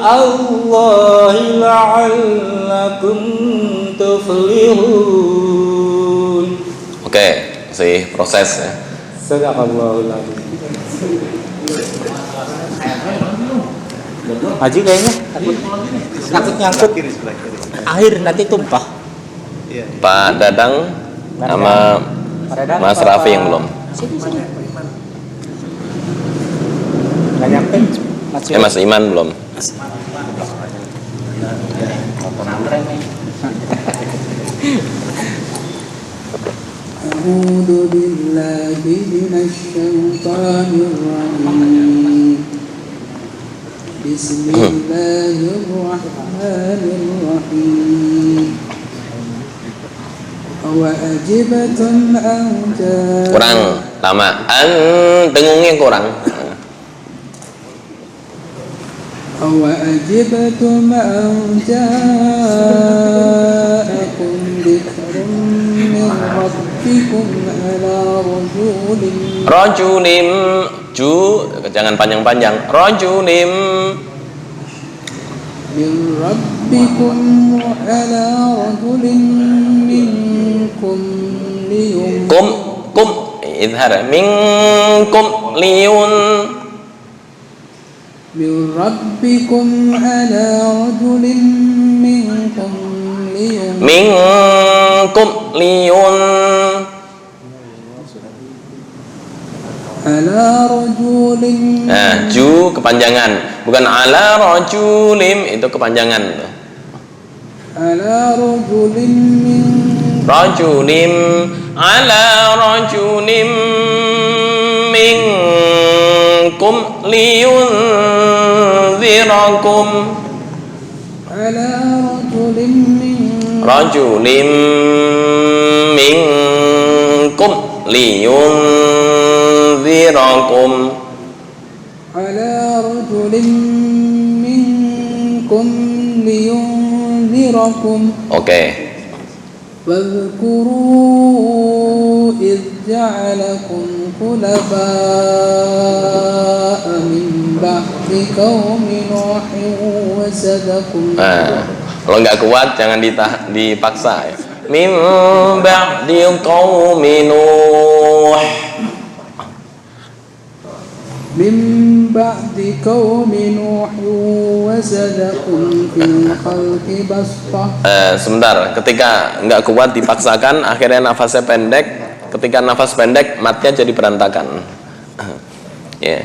Allahi la'allakum tuflihun. Oke, masih proses ya. Sadaqallahul azim. Haji kayaknya takut nyangkut air nanti tumpah. Pak Dadang sama Mas Raffi yang belum. Nggak nyampe. Mas Iman belum. A'udzu billahi minasyaitonir rajim. Bismillahirrahmanirrahim. Wa ajibtum an Kurang lama. Dengungnya kurang. أوعجبتم أن جاءكم ذكر من ربكم على Rajulim ju jangan panjang-panjang. Rajulim من ربكم على رجل منكم kum idhar minkum liyun من ربكم على رجل منكم liyun على رجل nah ju kepanjangan bukan ala rajulim itu kepanjangan على رجل rajulim ala rajulim minkum liyunzirakum على rajulim minkum liyunzirakum على رجل منكم لينذركم oke. واذكروا إذ جعلكم خلفاء من بعد قوم نوح وزادكم kalau nggak kuat jangan dipaksa ya. Mim ba'di qaumi Nuh من بعد قوم نوح وزادكم في الخلق بسطة. Sebentar, ketika nggak kuat dipaksakan akhirnya nafasnya pendek, ketika nafas pendek matnya jadi berantakan. Ya.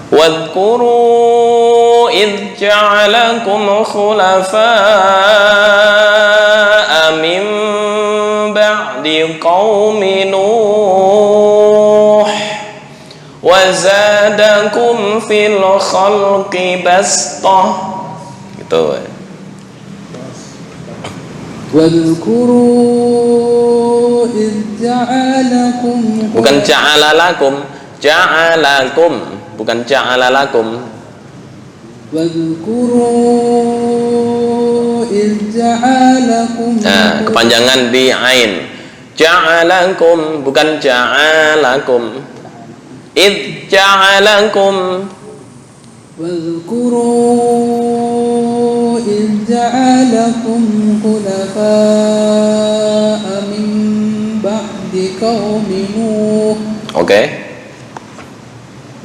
Wadhkuru idh ja'alakum khulafa'a min ba'di qaumi Nuh wa zadakum fil khalqi bastah. Gitu. Wadhkuru idh ja'alakum bukan ja'alakum bukan ja'alalakum. Wadhkuru idh ja'alakum kepanjangan di ain. Ja'alakum bukan ja'alakum. Idh ja'alakum. Wadhkuru idh ja'alakum khulafa'a min ba'di qaumi Nuh. Oke.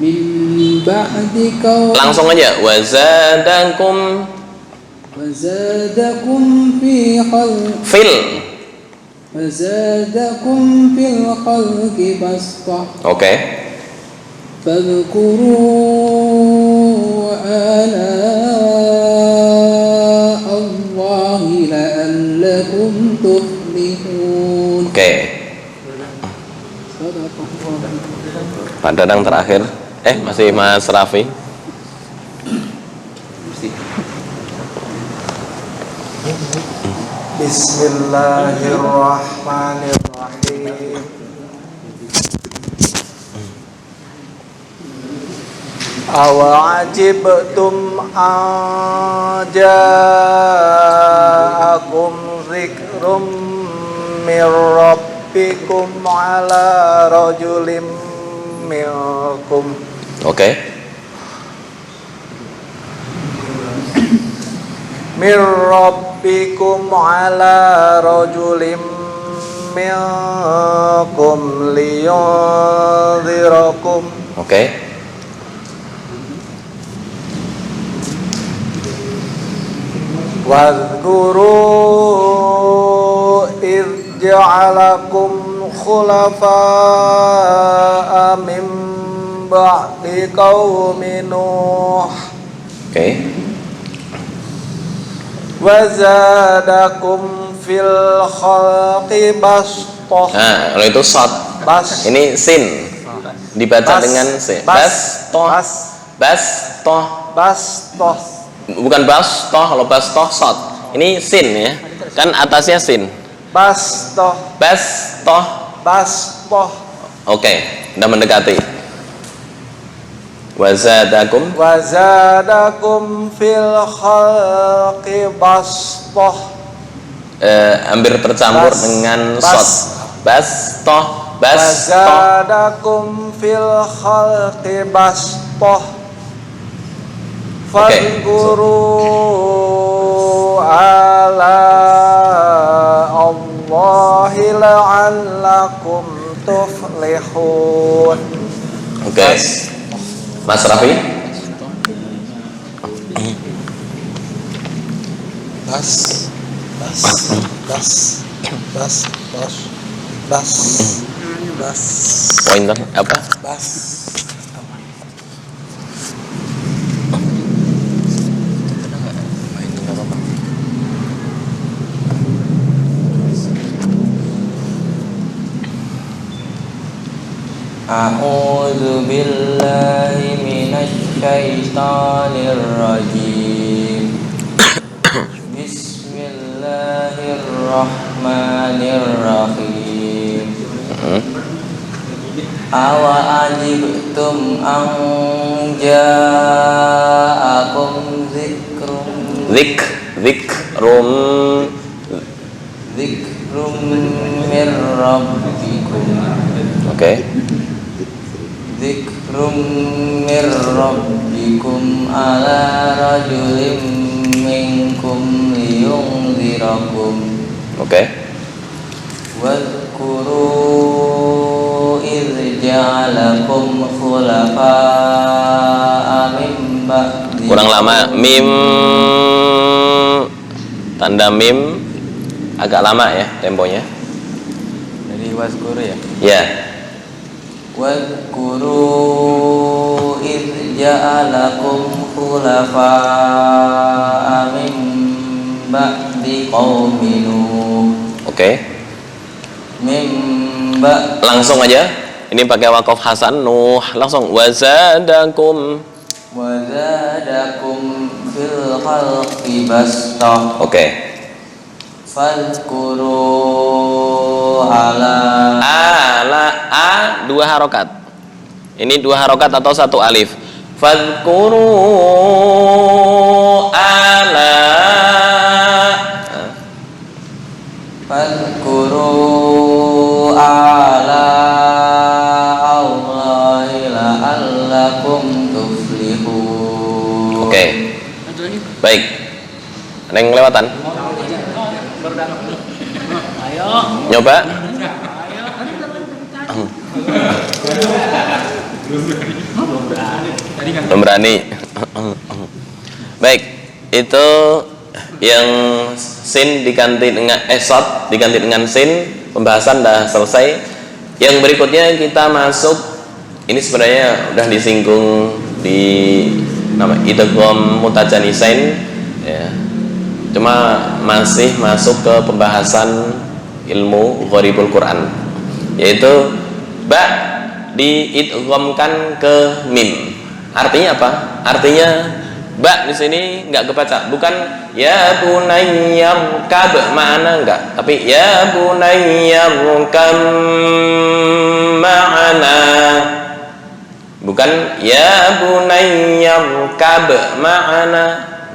Min ba'di qaumi Langsung aja. Wazadakum fi fil. Wazadakum fil khalqi bastah. Oke. Fadhkuru ala Allahi la'allakum tuflihun. Oke. Pak Dadang terakhir. Masih Mas Raffi. Bismillahirrahmanirrahim. Awa'ajibtum aja'akum zikrum min rabbikum ala rajulim minkum. Oke. Min rabbikum ala rajulim minkum liyunzirakum. Oke. Wadhkuru idh ja'alakum khulafa'a min ba'di qaumi Nuh. Oke. Wazadakum fil khalqi bastah. Nah, kalau itu short. Ini sin. Dibaca dengan sin. Bastah. Bukan bastoh, kalau bastoh short. Ini sin ya. Kan atasnya sin. Bastah. Oke, udah mendekati. Wazadakum. Wazadakum fil khalqi bastah. Hampir tercampur dengan sod. Bastoh. Wazadakum fil khalqi bastah. Fadhkuru ala Allahi la'allakum tuflihun. Oke. Mas Rafi. Pointer apa? A'udzu billahi minasy syaithanir rajim. Bismillahirrahmanirrahim. Awa ajibtum an ja'akum dzikrum mir rabbikum. Oke. Dzikrum mir rabbikum ala rajulin minkum liyunzirakum. Oke. Wadhkuru idz ja'alakum khulafa'a min ba'di. Kurang lama. Mim, tanda mim agak lama ya temponya. Dari wazkuru ya. Ya. Wadhkuru idz ja'alakum khulafa'a min ba'di qaumi Nuh. Oke. Mimba. Langsung aja. Ini pakai waqaf Hasan Nuh. Langsung wazadakum fil khalqi bastah. Oke. Fadhkuru ala dua harokat. Ini dua harokat atau satu alif. Fadhkuru ala Allahi la'allakum tuflihun. Oke. Baik. Ada yang kelewatan? Nyoba. Belum berani. Baik, itu yang sin diganti dengan sod diganti dengan sin, pembahasan dah selesai. Yang berikutnya kita masuk, ini sebenarnya udah disinggung di nama idgham mutajanisain ya. Cuma masih masuk ke pembahasan ilmu gharibul Quran, yaitu ba diidghamkan ke mim. Artinya apa? Artinya ba di sini enggak kebaca, bukan ya bunayyarkab ma'ana enggak, tapi ya bunayyarkam ma'ana. Bukan ya bunayyarkab ma'ana,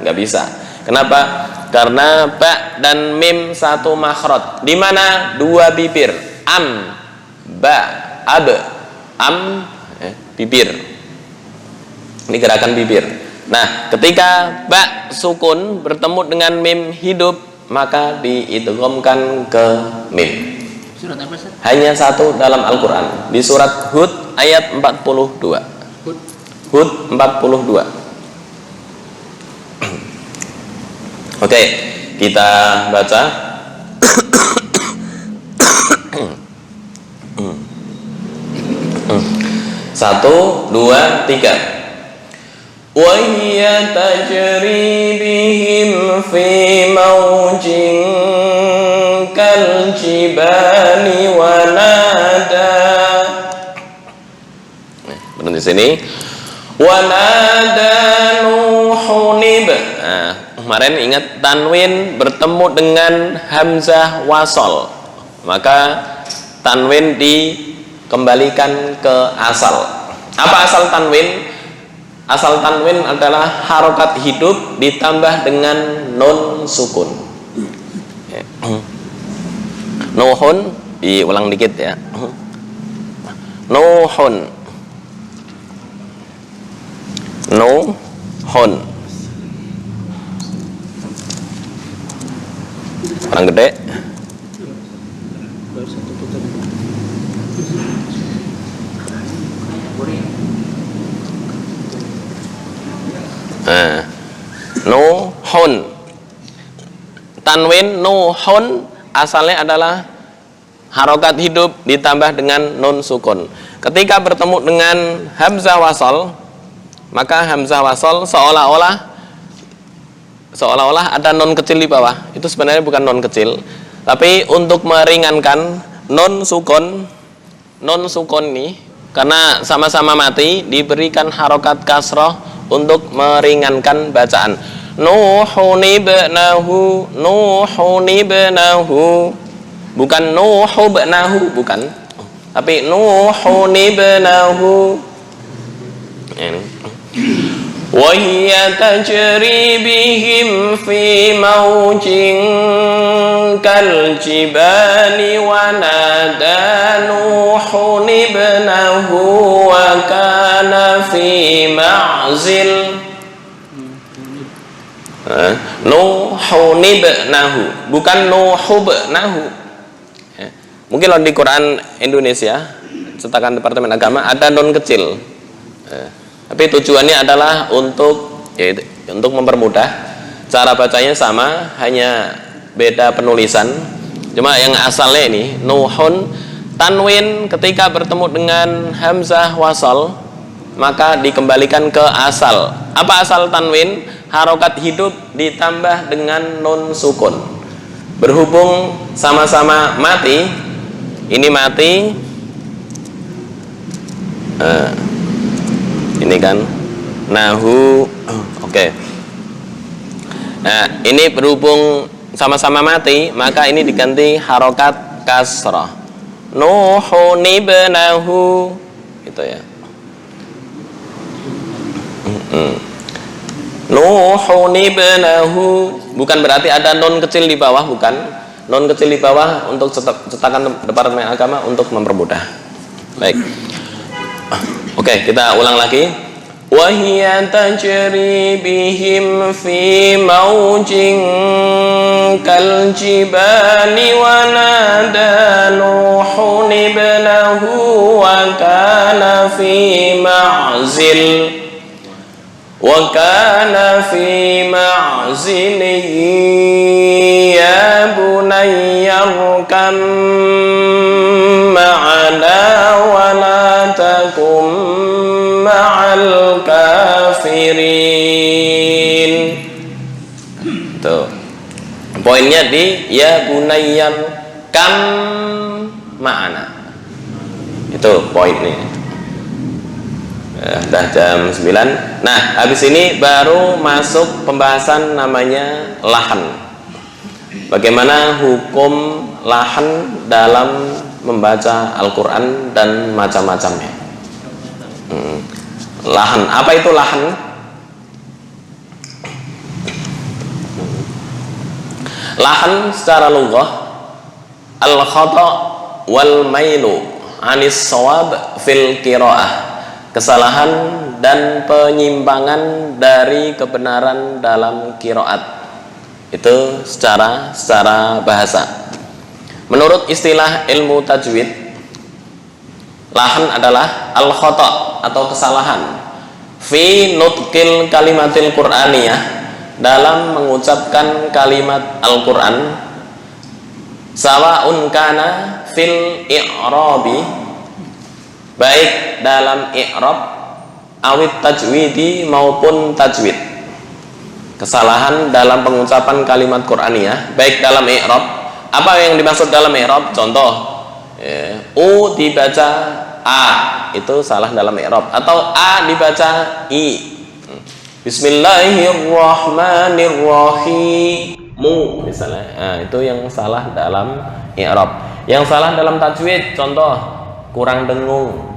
enggak bisa. Kenapa? Karena ba dan mim satu makhraj. Di mana? Dua bibir. Am, ba, ab. Am, bibir. Ini gerakan bibir. Nah, ketika ba sukun bertemu dengan mim hidup, maka diidghamkan ke mim. Surat apa, Ustaz? Hanya satu dalam Al-Quran, di surat Hud ayat 42. Hud 42. Oke, kita baca. Satu, dua, tiga. Wa hiya tajri bihim fi mawjin kal jibali wa nada. Berhenti sini. Wa nada Nuhun. Nah, kemarin ingat tanwin bertemu dengan hamzah wasol, maka tanwin dikembalikan ke asal. Apa asal tanwin? Asal tanwin adalah harokat hidup ditambah dengan nun sukun. Nuhun, diulang dikit ya. Nuhun, nuhun. Orang gede. Nuhun, tanwin nuhun asalnya adalah harokat hidup ditambah dengan nun sukun. Ketika bertemu dengan hamzah wasol, maka hamzah wasol seolah-olah ada nun kecil di bawah. Itu sebenarnya bukan nun kecil, tapi untuk meringankan nun sukun nih, karena sama-sama mati, diberikan harokat kasroh untuk meringankan bacaan. Nuhun ibnahu, bukan nuhubnahu, bukan, tapi nuhun ibnahu. Wa hiya tajri bihim fi mawjin kal jibali wa nada nuhun ibnahu wa kana fi ma'zil. Nuhun ibnahu, bukan nuhubnahu. Mungkin kalau di Quran Indonesia cetakan Departemen Agama ada nun kecil, tapi tujuannya adalah untuk mempermudah. Cara bacanya sama, hanya beda penulisan. Cuma yang asalnya ini nuhun, tanwin ketika bertemu dengan hamzah wasal maka dikembalikan ke asal. Apa asal tanwin? Harokat hidup ditambah dengan nun sukun. Berhubung sama-sama mati, ini mati, ini kan nahu, oke. Nah, ini berhubung sama-sama mati, maka ini diganti harokat kasrah. Nuhun ibnahu, gitu ya. Nuhun ibnahu, bukan berarti ada nun kecil di bawah, bukan. Nun kecil di bawah untuk cetakan Departemen Agama untuk mempermudah. Baik. Oke, kita ulang lagi. Wa hiya tajri bihim fi mawjin kal jibali wa nada nuhun ibnahu wa kana fi ma'zil. Wa kana fi ma'zilin ya bunayya arkam ma'ana wa la takum ma'al kafirin. Tuh, poinnya di ya bunayya kam ma'ana. Itu poinnya. Udah jam 9. Nah, habis ini baru masuk pembahasan namanya lahan. Bagaimana hukum lahan dalam membaca Al-Quran dan macam-macamnya. Lahan, apa itu lahan? Lahan secara lughah al-khata' wal mailu anis shawab fil qiraah, kesalahan dan penyimpangan dari kebenaran dalam qiraat. Itu secara bahasa. Menurut istilah ilmu tajwid, lahan adalah al-khata' atau kesalahan fi nutqil kalimatil qur'aniyah, dalam mengucapkan kalimat Al-Qur'an, sawa'un kana fil i'rabi, baik dalam i'rab, awit tajwidi maupun tajwid. Kesalahan dalam pengucapan kalimat Qur'aniyah baik dalam i'rab. Apa yang dimaksud dalam i'rab? Contoh, u dibaca a, itu salah dalam i'rab, atau a dibaca i. Bismillahirrahmanirrahim misalnya, nah, itu yang salah dalam i'rab. Yang salah dalam tajwid, contoh kurang dengung,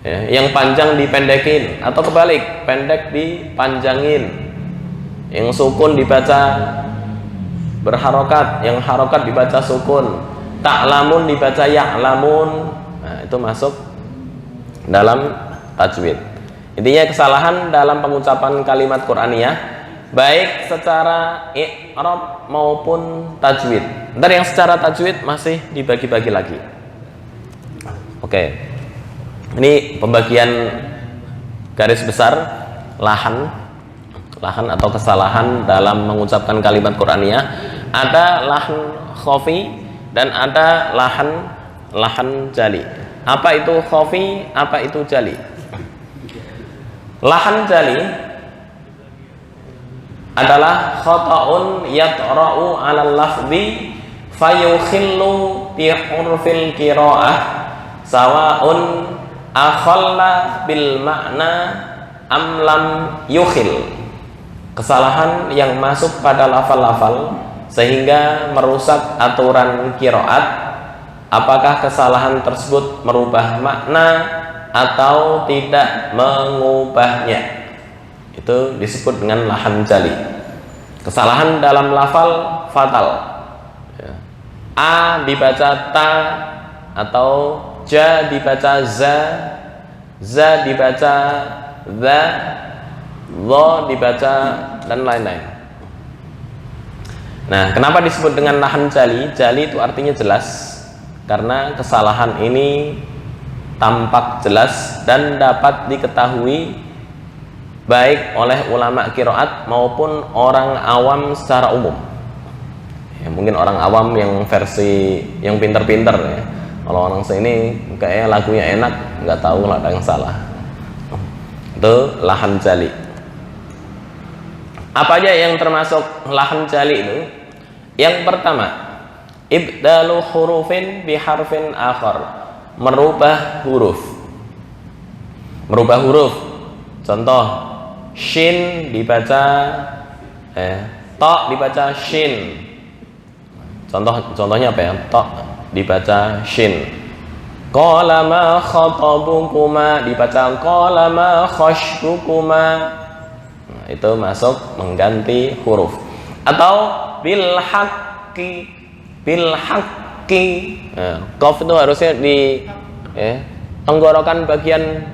ya, yang panjang dipendekin, atau kebalik, pendek dipanjangin. Yang sukun dibaca berharokat, yang harokat dibaca sukun. Ta'lamun dibaca ya'lamun. Nah, itu masuk dalam tajwid. Intinya kesalahan dalam pengucapan kalimat Qur'aniyah baik secara i'rab maupun tajwid. Ntar yang secara tajwid masih dibagi-bagi lagi. Oke. Ini pembagian garis besar lahan atau kesalahan dalam mengucapkan kalimat Qur'aniyah. Ada lahan khafi dan ada lahan jali. Apa itu khafi, apa itu jali? Lahan jali adalah khata'un yatra'u 'alal lafzi fayukhillu bi hurfil qira'ah sawa'un akhalla bil ma'na am lam yukhil. Kesalahan yang masuk pada lafal-lafal sehingga merusak aturan qiraat, apakah kesalahan tersebut merubah makna atau tidak mengubahnya, itu disebut dengan lahan jali. Kesalahan dalam lafal fatal, a dibaca ta atau ja dibaca za dibaca za, lo dibaca dan lain-lain. Nah, kenapa disebut dengan lahan jali? Jali itu artinya jelas, karena kesalahan ini tampak jelas dan dapat diketahui baik oleh ulama qiraat maupun orang awam secara umum. Ya, mungkin orang awam yang versi yang pinter-pinter ya. Kalau orang sini kayaknya lagunya enak, nggak tahu lah ada yang salah. Itu lahan jali. Apa aja yang termasuk lahan jali itu? Yang pertama, ibdalu hurufin biharfin akhar. Merubah huruf. Contoh, shin dibaca ta dibaca shin. Contohnya apa ya? Ta dibaca shin. Qala ma khatabukuma dibaca qala ma khashbukuma. Nah, itu masuk mengganti huruf. Atau bil haqqi. Qaf itu harusnya di tenggorokan bagian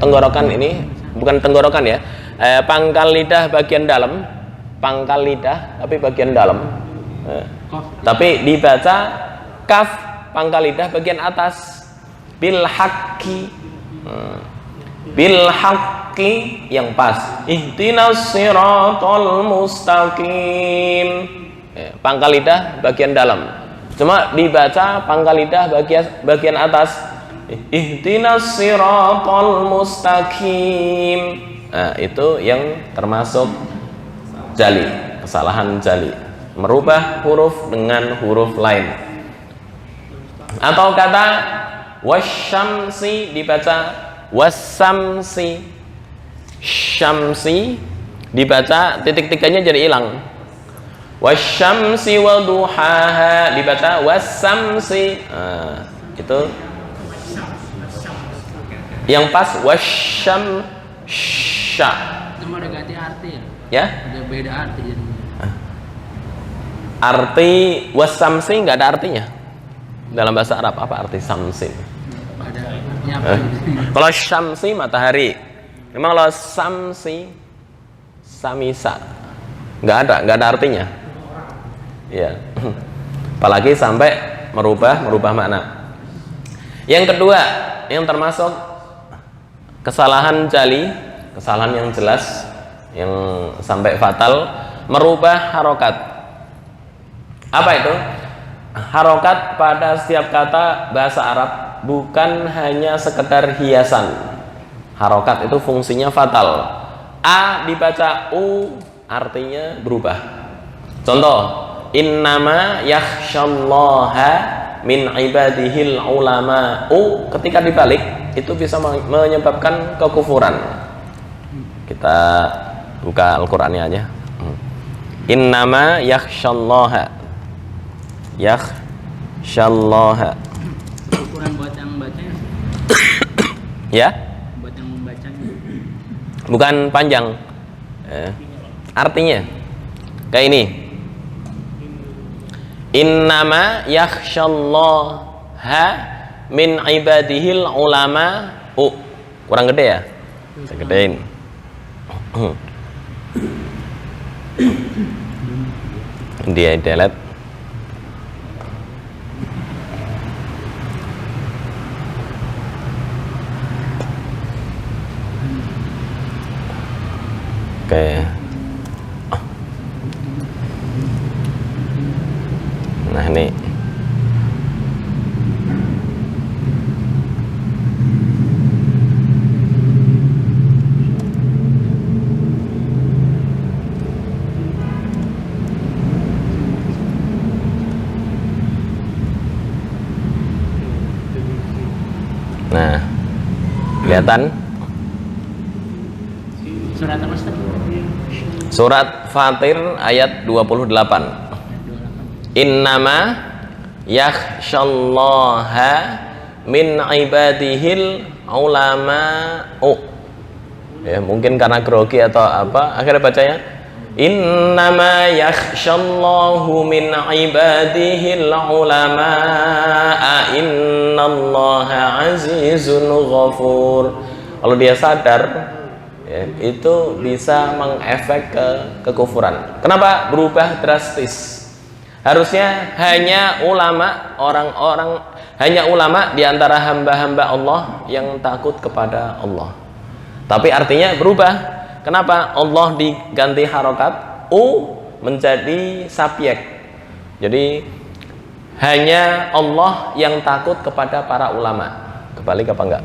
tenggorokan ini, bukan tenggorokan ya, pangkal lidah bagian dalam, pangkal lidah tapi bagian dalam, tapi dibaca kaf pangkal lidah bagian atas. Bil haqqi yang pas. Ihdinas siratal mustaqim. Pangkal lidah bagian dalam, cuma dibaca pangkal lidah bagian atas. Ihdinas siratal mustaqim. Nah, itu yang termasuk jali, kesalahan jali, merubah huruf dengan huruf lain. Atau kata wasyamsi dibaca wasamsi, syamsi dibaca titik-titiknya jadi hilang. Wasyamsi wa duhaha dibaca wasamsi. Nah, itu yang pas wasyamsya. Itu mau ganti arti ya? Ada beda arti jadinya. Arti wasamsi nggak ada artinya dalam bahasa Arab. Apa arti samsi? Kalau syamsi matahari, memang kalau samsi samisa nggak ada artinya. Ya, apalagi sampai merubah makna. Yang kedua, yang termasuk kesalahan jali, kesalahan yang jelas, yang sampai fatal, merubah harokat. Apa itu? Harokat pada setiap kata bahasa Arab bukan hanya sekedar hiasan. Harokat itu fungsinya fatal. A dibaca u, artinya berubah. Contoh, innama yakhsyallaha min ibadihil ulama. Ketika dibalik itu bisa menyebabkan kekufuran. Kita buka Al-Qur'annya aja. Innama yakhsyallaha. Yakhsyallaha. Ukuran buat yang bacanya Ya, Yang membacanya. bukan panjang. Artinya kayak ini. Innama yakhsyallaha min ibadihil ulama. Kurang gede ya? Saya gedein. Dia delete. Oke. Nah ini. Nah, kelihatan? Surat apa Ustaz? Surat Fatir ayat 28. Innama yakhsyallaha min ibadihil ulama'u. Ya, mungkin karena grogi atau apa, akhirnya bacanya innama yakhshallahu min ibadihil ulama'a innallaha azizun ghafur. Kalau dia sadar, ya, itu bisa mengefek ke kekufuran. Kenapa berubah drastis? Harusnya hanya ulama, hanya ulama di antara hamba-hamba Allah yang takut kepada Allah. Tapi artinya berubah. Kenapa? Allah diganti harokat menjadi subjek. Jadi hanya Allah yang takut kepada para ulama. Kebalik apa enggak?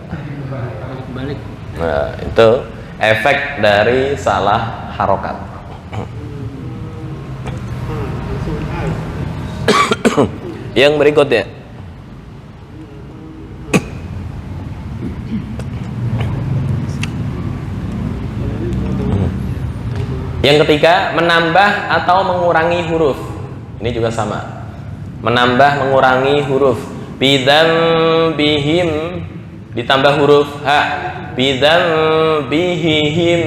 Balik. Nah, itu efek dari salah harokat. Yang berikutnya, yang ketiga, menambah atau mengurangi huruf. Ini juga sama. Menambah, mengurangi huruf. Bidzambihim ditambah huruf ha. Bidzambihim,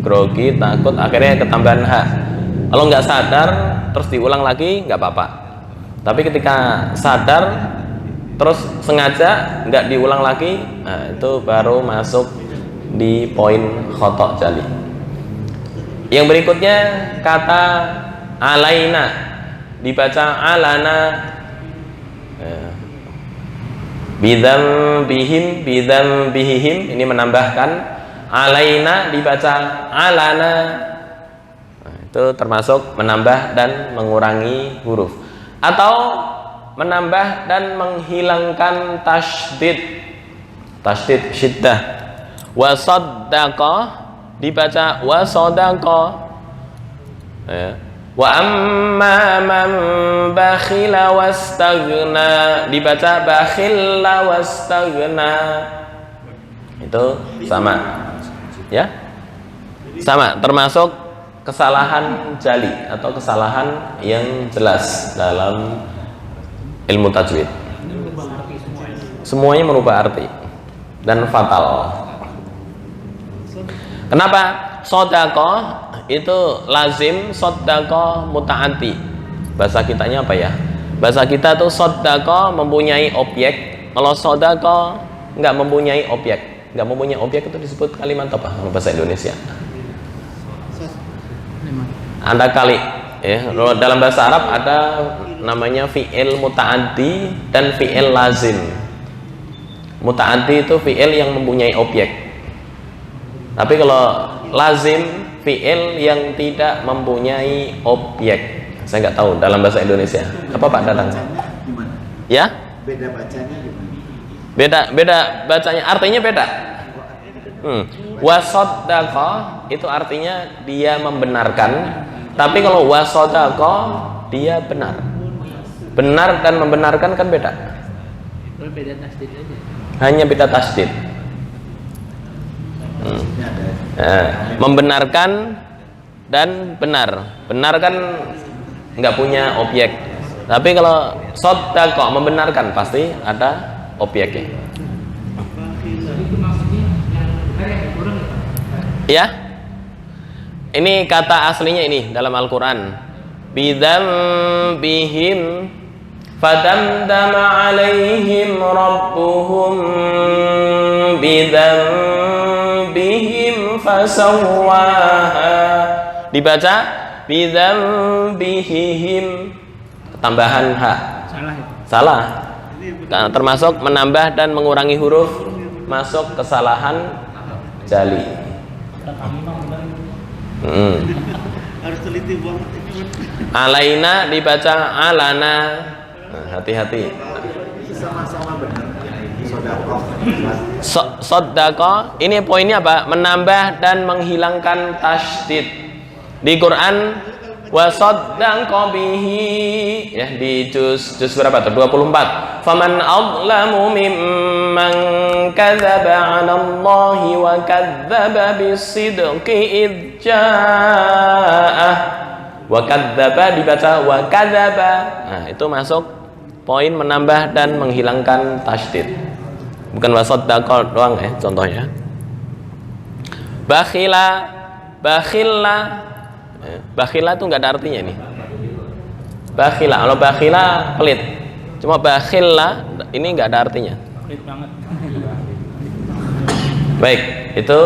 grogi, takut, akhirnya ketambahan ha. Kalau nggak sadar terus diulang lagi nggak apa-apa. Tapi ketika sadar terus sengaja nggak diulang lagi, nah itu baru masuk di poin khotok jali. Yang berikutnya kata alaina dibaca alana. Bidzambihim ini menambahkan, alaina dibaca alana. Nah, itu termasuk menambah dan mengurangi huruf, atau menambah dan menghilangkan tasydid syiddah. Wasaddaqa dibaca wasadaqa. Wa amma man bakhila wastaghna dibaca bakhilla wastaghna. Itu sama, ya, sama, termasuk kesalahan jali atau kesalahan yang jelas dalam ilmu tajwid. Semuanya merubah arti dan fatal. Kenapa? Sodaqah itu lazim, sodaqah muta'addi. Bahasa kitanya apa ya? Bahasa kita tuh sodaqah mempunyai objek. Kalau sodaqah nggak mempunyai objek, nggak mempunyai objek itu disebut kalimat apa? Bahasa Indonesia. Ada kali, ya. Dalam bahasa Arab ada namanya fi'il muta'addi dan fi'il lazim. Muta'addi itu fi'il yang mempunyai objek. Tapi kalau lazim, fi'il yang tidak mempunyai objek. Saya nggak tahu dalam bahasa Indonesia. Apa Pak Dadang? Ya? Beda bacanya gimana? Beda bacanya, artinya beda. Wasaddaqa itu artinya dia membenarkan. Tapi kalau wasadaqa dia benar. Benar dan membenarkan kan beda. Beda tasdid aja. Hanya beda tasdid. Membenarkan dan benar. Benar kan nggak punya objek. Tapi kalau saddaqa membenarkan pasti ada objeknya. Ya, ini kata aslinya ini dalam Al-Quran. Bidzambihim fadamdama alaihim rabbuhum bidzambihim fasawwaha. Dibaca bidzambihim, tambahan ha. Salah. Nah, termasuk menambah dan mengurangi huruf, masuk kesalahan jali. Harus teliti banget ini. Alaina dibaca alana. Nah, hati-hati. Sama-sama benar. Sodako. Sodako, ini poinnya apa? Menambah dan menghilangkan tasydid. Di Quran wasaddaqa bihi, ya, di juz berapa tuh? 24. Faman adlamu mimman kadzaba 'ala Allahi wa kadzdzaba bisidqi idh ja'ah. Wa kadzdzaba dibaca wa kadzdzaba. Nah, itu masuk poin menambah dan menghilangkan tasydid. Bukan wasaddaqa doang ya, contohnya. Bakhila, bakhilla. Bakhila itu nggak ada artinya ini. Bakhila, kalau bakhila pelit. Cuma bakhila ini nggak ada artinya. Pelit banget. Baik, itu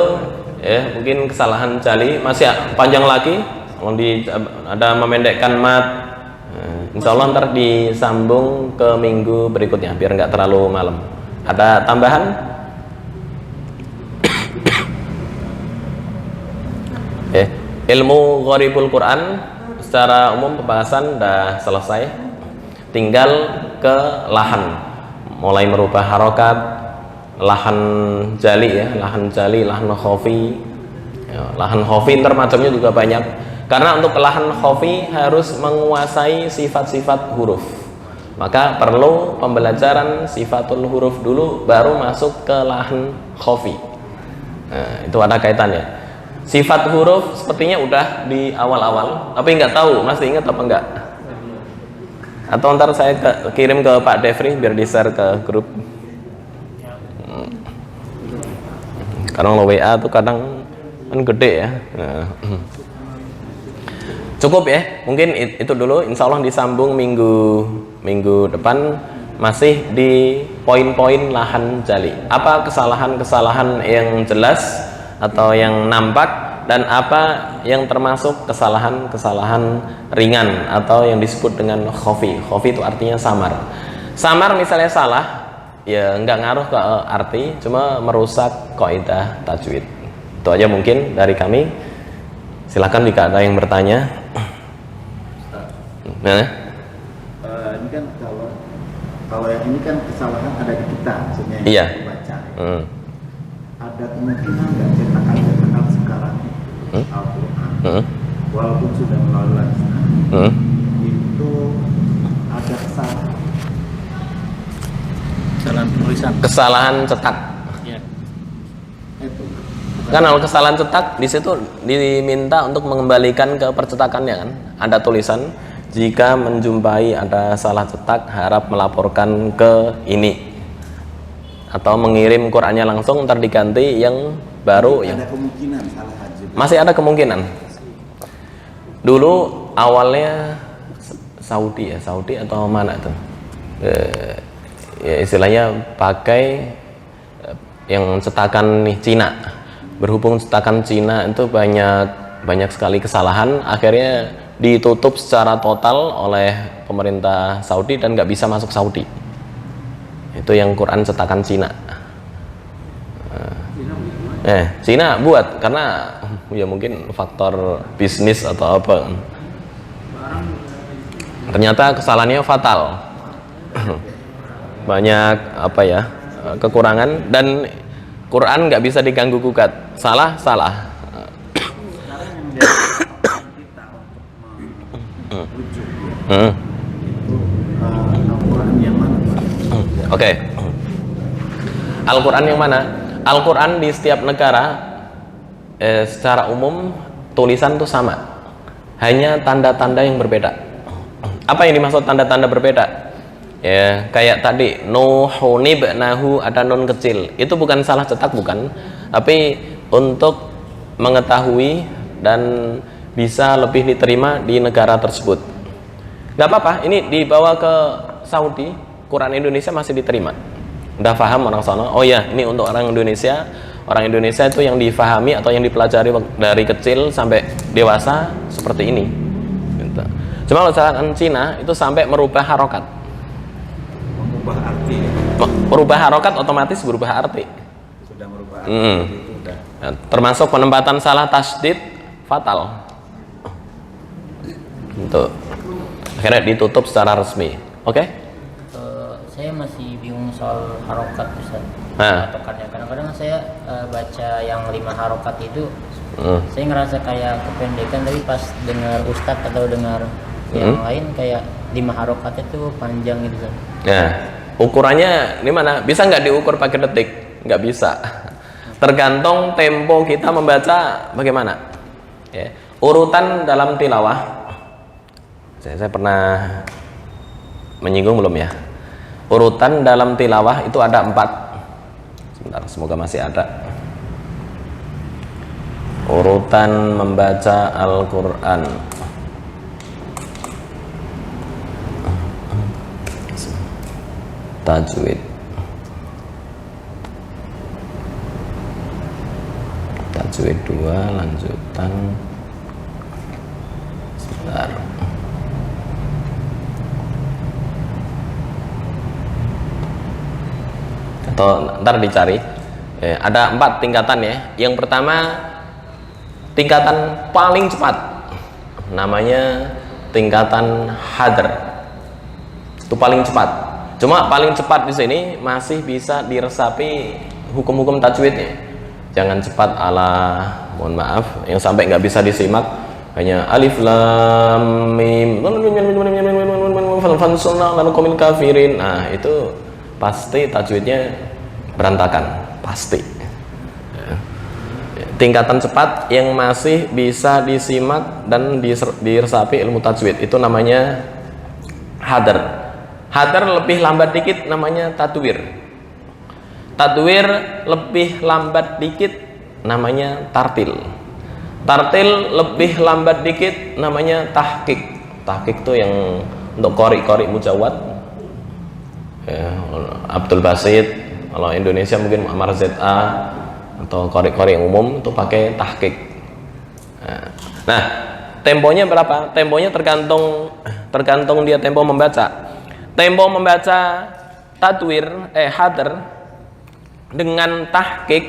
ya mungkin kesalahan jali. Masih panjang lagi. Kalau ada memendekkan mat, insya Allah ntar disambung ke minggu berikutnya biar nggak terlalu malam. Ada tambahan? Ilmu Gharibul Quran secara umum pembahasan sudah selesai, tinggal ke lahan, mulai merubah harokat, lahan jali ya, lahan jali, lahan khofi ya, lahan khofi ntar macamnya juga banyak, karena untuk lahan khofi harus menguasai sifat-sifat huruf, maka perlu pembelajaran sifatul huruf dulu baru masuk ke lahan khofi. Nah, itu ada kaitannya. Sifat huruf sepertinya udah di awal-awal, tapi nggak tahu masih ingat apa enggak? Atau ntar saya kirim ke Pak Devri biar di share ke grup. Karena lo WA tuh kadang kan gede ya. Cukup ya, mungkin itu dulu. Insya Allah disambung minggu depan masih di poin-poin lahan jali. Apa kesalahan-kesalahan yang jelas atau yang nampak, dan apa yang termasuk kesalahan-kesalahan ringan atau yang disebut dengan khofi. Khofi itu artinya samar. Samar misalnya salah, ya nggak ngaruh ke arti, cuma merusak kaidah tajwid. Itu aja mungkin dari kami. Silakan jika ada yang bertanya. Nah, ini kan kalau yang ini kan kesalahan ada di kita, maksudnya yang iya. Dibaca. Ada kemungkinan nggak cetakan sekarang Al-Quran, walaupun sudah melalui laksana, itu ada kesalahan cetak. Ya. Itu Kan kalau kesalahan cetak di situ diminta untuk mengembalikan ke percetakannya kan. Ada tulisan jika menjumpai ada salah cetak harap melaporkan ke ini. Atau mengirim Qur'annya langsung ntar diganti yang baru. ada kemungkinan salah haji. Masih ada kemungkinan. Dulu awalnya Saudi atau mana itu? Ya istilahnya pakai yang cetakan nih Cina. Berhubung cetakan Cina itu banyak sekali kesalahan, akhirnya ditutup secara total oleh pemerintah Saudi dan nggak bisa masuk Saudi. Itu yang Quran cetakan Cina. Cina buat karena ya mungkin faktor bisnis atau apa. Ternyata kesalahannya fatal. Banyak apa ya kekurangan dan Quran nggak bisa diganggu gugat. Salah. Al-Quran yang mana? Oke. Al-Quran yang mana? Al-Quran di setiap negara secara umum tulisan tuh sama, hanya tanda-tanda yang berbeda. Apa yang dimaksud tanda-tanda berbeda? Ya kayak tadi Nuhunib Nahu ada nun kecil, itu bukan salah cetak bukan, tapi untuk mengetahui dan bisa lebih diterima di negara tersebut. Nggak apa-apa, ini dibawa ke Saudi, Quran Indonesia masih diterima. Udah paham orang sana, oh ya ini untuk orang Indonesia itu yang difahami atau yang dipelajari dari kecil sampai dewasa seperti ini gitu. Cuma kalau misalkan Cina itu sampai merubah harokat, merubah harokat otomatis berubah arti, sudah merubah arti, itu udah. Nah, termasuk penempatan salah tasdid fatal untuk akhirnya ditutup secara resmi. Oke? Saya masih bingung soal harokat Ustaz. Nah. Kadang-kadang saya baca yang 5 harokat itu saya ngerasa kayak kependekan, tapi pas dengar Ustadz atau dengar yang lain kayak 5 harokat itu panjang gitu Ustaz. Nah, ukurannya gimana? Bisa nggak diukur pakai detik? Nggak bisa. Tergantung tempo kita membaca bagaimana. Ya. Urutan dalam tilawah. Saya pernah menyinggung belum ya? Urutan dalam tilawah itu ada 4. Sebentar, semoga masih ada. Urutan membaca Al-Quran. Tajwid. Tajwid 2, lanjutan. Sebentar. Atau ntar dicari. Ada 4 tingkatan ya. Yang pertama tingkatan paling cepat, namanya tingkatan hadr. Itu paling cepat. Cuma paling cepat di sini masih bisa diresapi hukum-hukum tajwidnya. Jangan cepat ala, mohon maaf, yang sampai nggak bisa disimak, hanya alif lam mim kafirin. Nah itu pasti tajwidnya berantakan, pasti. Tingkatan cepat yang masih bisa disimak dan diresapi ilmu tajwid itu namanya hadr. Hadr lebih lambat dikit namanya tatwir. Tatwir lebih lambat dikit namanya tartil. Tartil lebih lambat dikit namanya tahqiq. Tahqiq itu yang untuk qori mujawad. Ya, Abdul Basit, kalau Indonesia mungkin Muammar ZA atau qori yang umum itu pakai tahqiq. Nah, temponya berapa? Temponya tergantung dia tempo membaca. Tempo membaca tatwir hadr dengan tahqiq,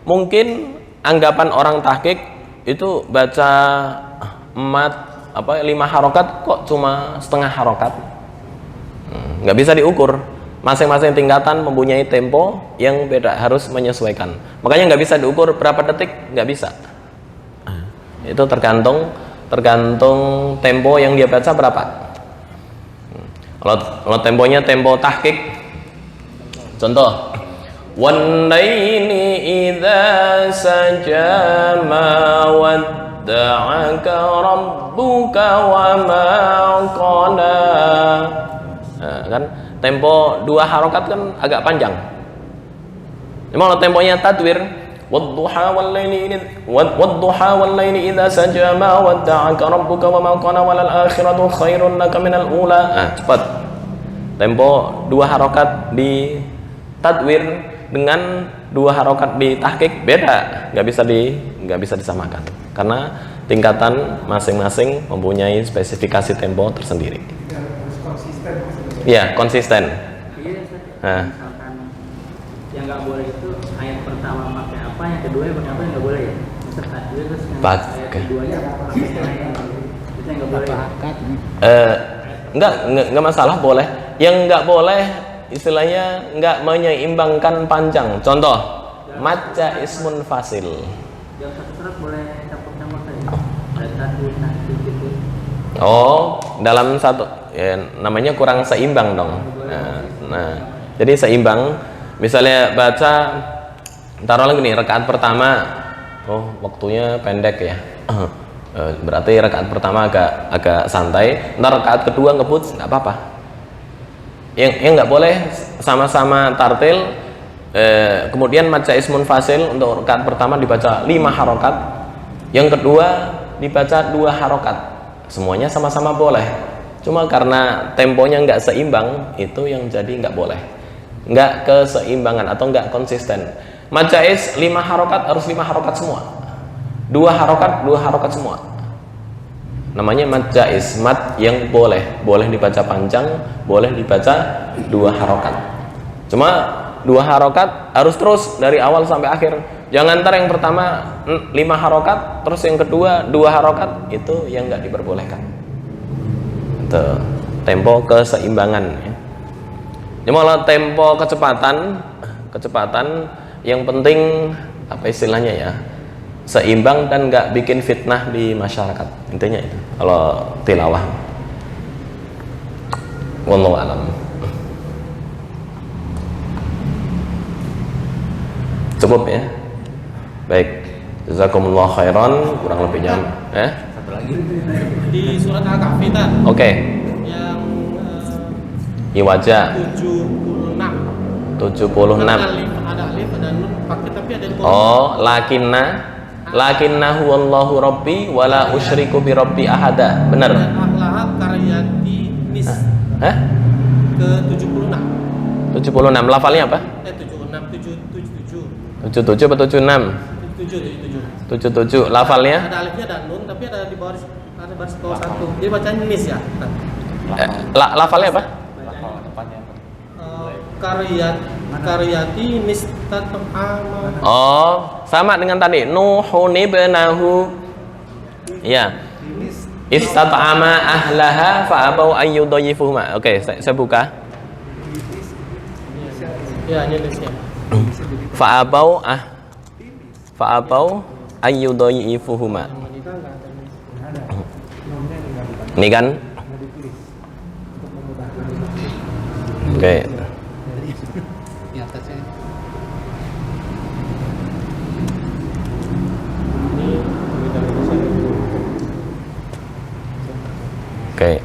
mungkin anggapan orang tahqiq itu baca 5 harokat kok cuma setengah harokat. Nggak bisa diukur. Masing-masing tingkatan mempunyai tempo yang beda, harus menyesuaikan. Makanya nggak bisa diukur berapa detik, nggak bisa. Itu tergantung tempo yang dia baca berapa. Kalau temponya tempo tahqiq, contoh, "Wan-laili idza saja ma wadda'aka rabbuka wa ma qala." Nah, kan tempo 2 harokat kan agak panjang. Kalau temponya tatwir, "Wadduha wal-laili idza saja ma wadda'aka rabbuka wa ma qala wal akhiratu khairun laka minal ula." Nah, cepat. Tempo 2 harokat di tatwir dengan 2 harokat di tahqiq beda, nggak bisa disamakan karena tingkatan masing-masing mempunyai spesifikasi tempo tersendiri. Ya, konsisten. Nah. Misalkan yang nggak boleh itu ayat pertama pakai apa, yang kedua pakai apa, yang nggak boleh ya. Terus ayat keduanya pakai yang itu yang nggak boleh. Enggak masalah, boleh. Yang nggak boleh istilahnya nggak menyeimbangkan panjang. Contoh, maca ismun fasil. Yang satu surat boleh campur-campur saja. Ada tajwid gitu. Oh, dalam satu ya, namanya kurang seimbang dong. Nah, jadi seimbang. Misalnya baca, taruh lagi nih rakaat pertama, waktunya pendek ya. Berarti rakaat pertama agak santai. Ntar rakaat kedua ngebut nggak apa-apa. Yang nggak boleh sama-sama tartil, Kemudian mad jaiz munfasil untuk rakaat pertama dibaca 5 harokat, yang kedua dibaca 2 harokat. Semuanya sama-sama boleh, cuma karena temponya nggak seimbang, itu yang jadi nggak boleh, nggak keseimbangan atau nggak konsisten. Mad jaiz 5 harokat harus 5 harokat semua, 2 harokat 2 harokat semua, namanya mad jaiz, mad yang boleh dibaca panjang, boleh dibaca 2 harokat. Cuma 2 harokat harus terus dari awal sampai akhir. Jangan ntar yang pertama 5 harokat, terus yang kedua 2 harokat, itu yang nggak diperbolehkan. Itu tempo keseimbangan ya. Cuma kalau tempo kecepatan yang penting apa istilahnya ya, seimbang dan nggak bikin fitnah di masyarakat, intinya itu kalau tilawah. Wallahu a'lam. Cukup ya. Baik, jazakumullah khairan, kurang lebih jam. Satu lagi di surat Al-Kahfi kan. Oke. Yang Iwaja 76. Ada 76. alif, ada nun pakai tapi ada yang Oh, lakinnahu wallahu rabbi wala usyriku bi rabbi ahada. Benar. Ahlaha karyati nis. Hah? Ke 76. 76. Lafalnya apa? 76 77. 77 atau 76? 77. Lafalnya? Ada alifnya, ada nun, tapi ada di bawah, ada baris bawah satu. Dia bacanya nis ya. Lafalnya apa? Karyati nis tat'ama. Oh, sama dengan tadi. Nuhun ibnahu. Ya. Istat'ama ahlaha fa'abau ayyudayyifuhuma. Oke, saya buka. Ya, ini nisnya. Fa'abau ayyudayyifuhuma. Ini kan? Oke. Oke.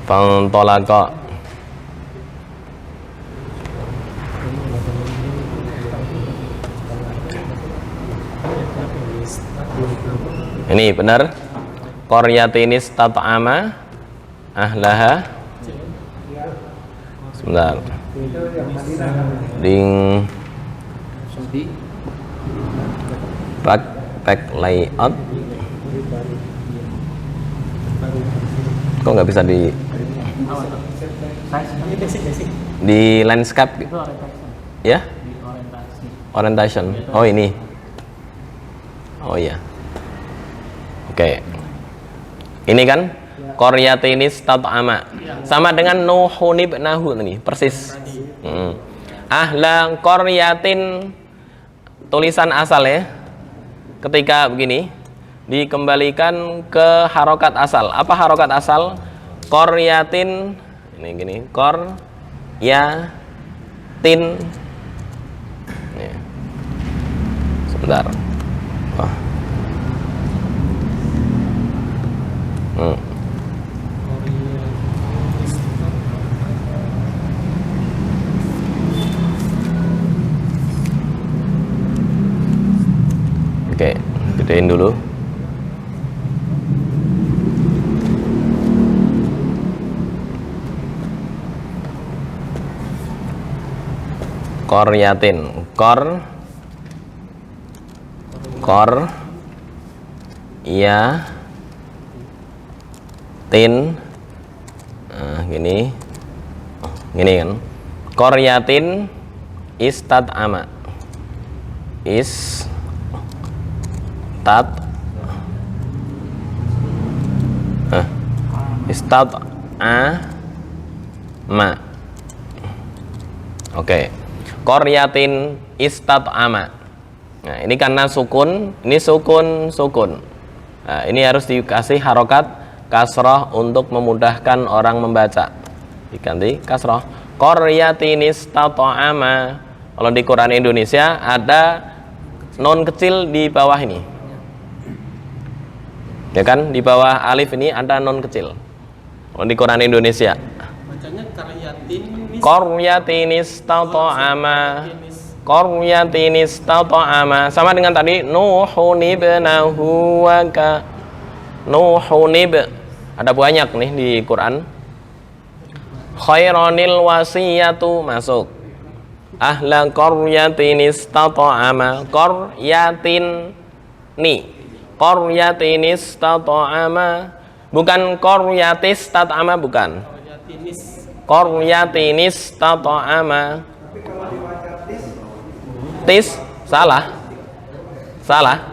Fantolaqa. Ini benar. Qaryatinis tat'ama ahlaha. Sebentar. Ding pack layout. Kok nggak bisa di landscape gitu? Ya? Orientation. Oh ini. Oh iya. Oke. Ini kan qaryatinis tat'ama. Sama dengan Nuhun ibnahu ini, persis. Ahla qaryatin, tulisan asal ya. Ketika begini dikembalikan ke harokat asal. Apa harokat asal? Qaryatin, ini gini, qaryatin. Nih. Sebentar. Oh. Oke, gedein dulu. Qaryatin, ya tin, gini kan, qaryatin istat'ama, istat'ama. Oke. Qaryatin istat'ama. Nah, ini karena sukun, ini sukun. Nah, ini harus dikasih harokat kasroh untuk memudahkan orang membaca. Diganti kasroh. Qaryatin istat'ama. Kalau di Quran Indonesia ada non kecil di bawah ini. Ya kan? Di bawah alif ini ada non kecil. Kalau di Quran Indonesia. Bacanya karyatin nis. Qaryatin istata'ama. Qaryatin istata'ama. Sama dengan tadi Nuhun ibnahu wa ka. Nuhun ada banyak nih di Quran. Khairanil wasiyatu masuk. Ahla qaryatin istata'ama. Qaryatin ni. Qaryatin istata'ama. Bukan qaryatis tat'ama, bukan. Qaryatin istata'ama. Tis salah. Salah.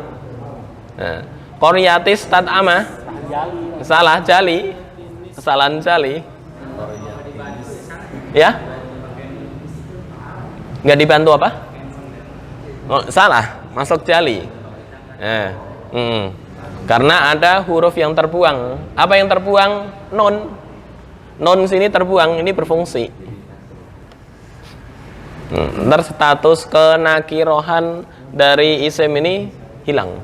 Nah, qaryatis tat'ama. Salah, jali. Kesalahan jali. Ya? Nggak dibantu apa? Oh, salah, masuk jali. Karena ada huruf yang terbuang. Apa yang terbuang? Non. Non sini terbuang, ini berfungsi. Ntar status kenakirohan dari isim ini hilang.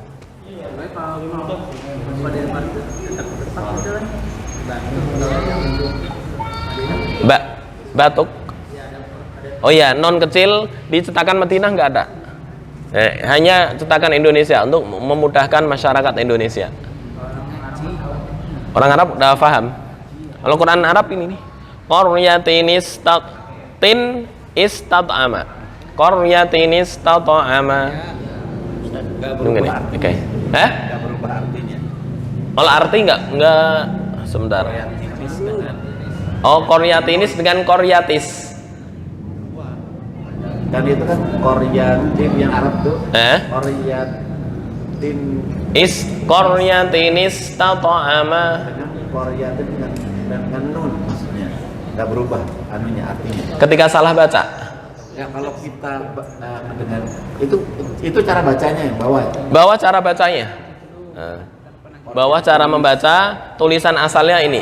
Batuk. Oh ya, non kecil di cetakan Madinah nggak ada. Hanya cetakan Indonesia untuk memudahkan masyarakat Indonesia. Orang Arab udah paham. Kalau Quran Arab ini nih. Qaryatin istat'ama. Qaryatin istat'ama. Tunggu nih. Oke. Enggak berubah artinya. Kalau arti enggak sebentar. Oh, qaryatinis dengan qaryatis. Dan itu kan Qaryatin yang Arab tuh. Qaryatin Qaryatin istata'ama. Dengan Qaryatin dengan nun maksudnya. Enggak berubah anunya artinya. Ketika salah baca. Ya kalau kita mendengar itu cara bacanya yang bawah. Bawah cara bacanya. Bawah cara membaca tulisan asalnya ini.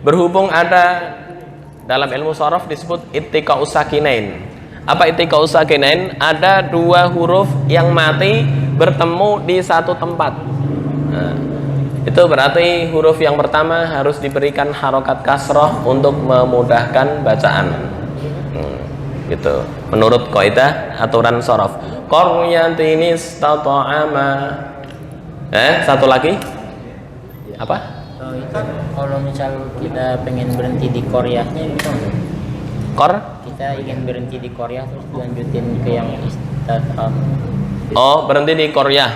Berhubung ada dalam ilmu shorof disebut ittiqa'us sakinain. Apa ittiqa'us sakinain? Ada dua huruf yang mati bertemu di satu tempat. Itu berarti huruf yang pertama harus diberikan harokat kasroh untuk memudahkan bacaan. Gitu. Menurut kaidah aturan shorof. Qaryatin istata'ama. Satu lagi. Apa? Kalau misal kita pengen berhenti di Koreanya bisa nggak? Kita ingin berhenti di Korea terus lanjutin ke yang istat'am. Oh, berhenti di Korea.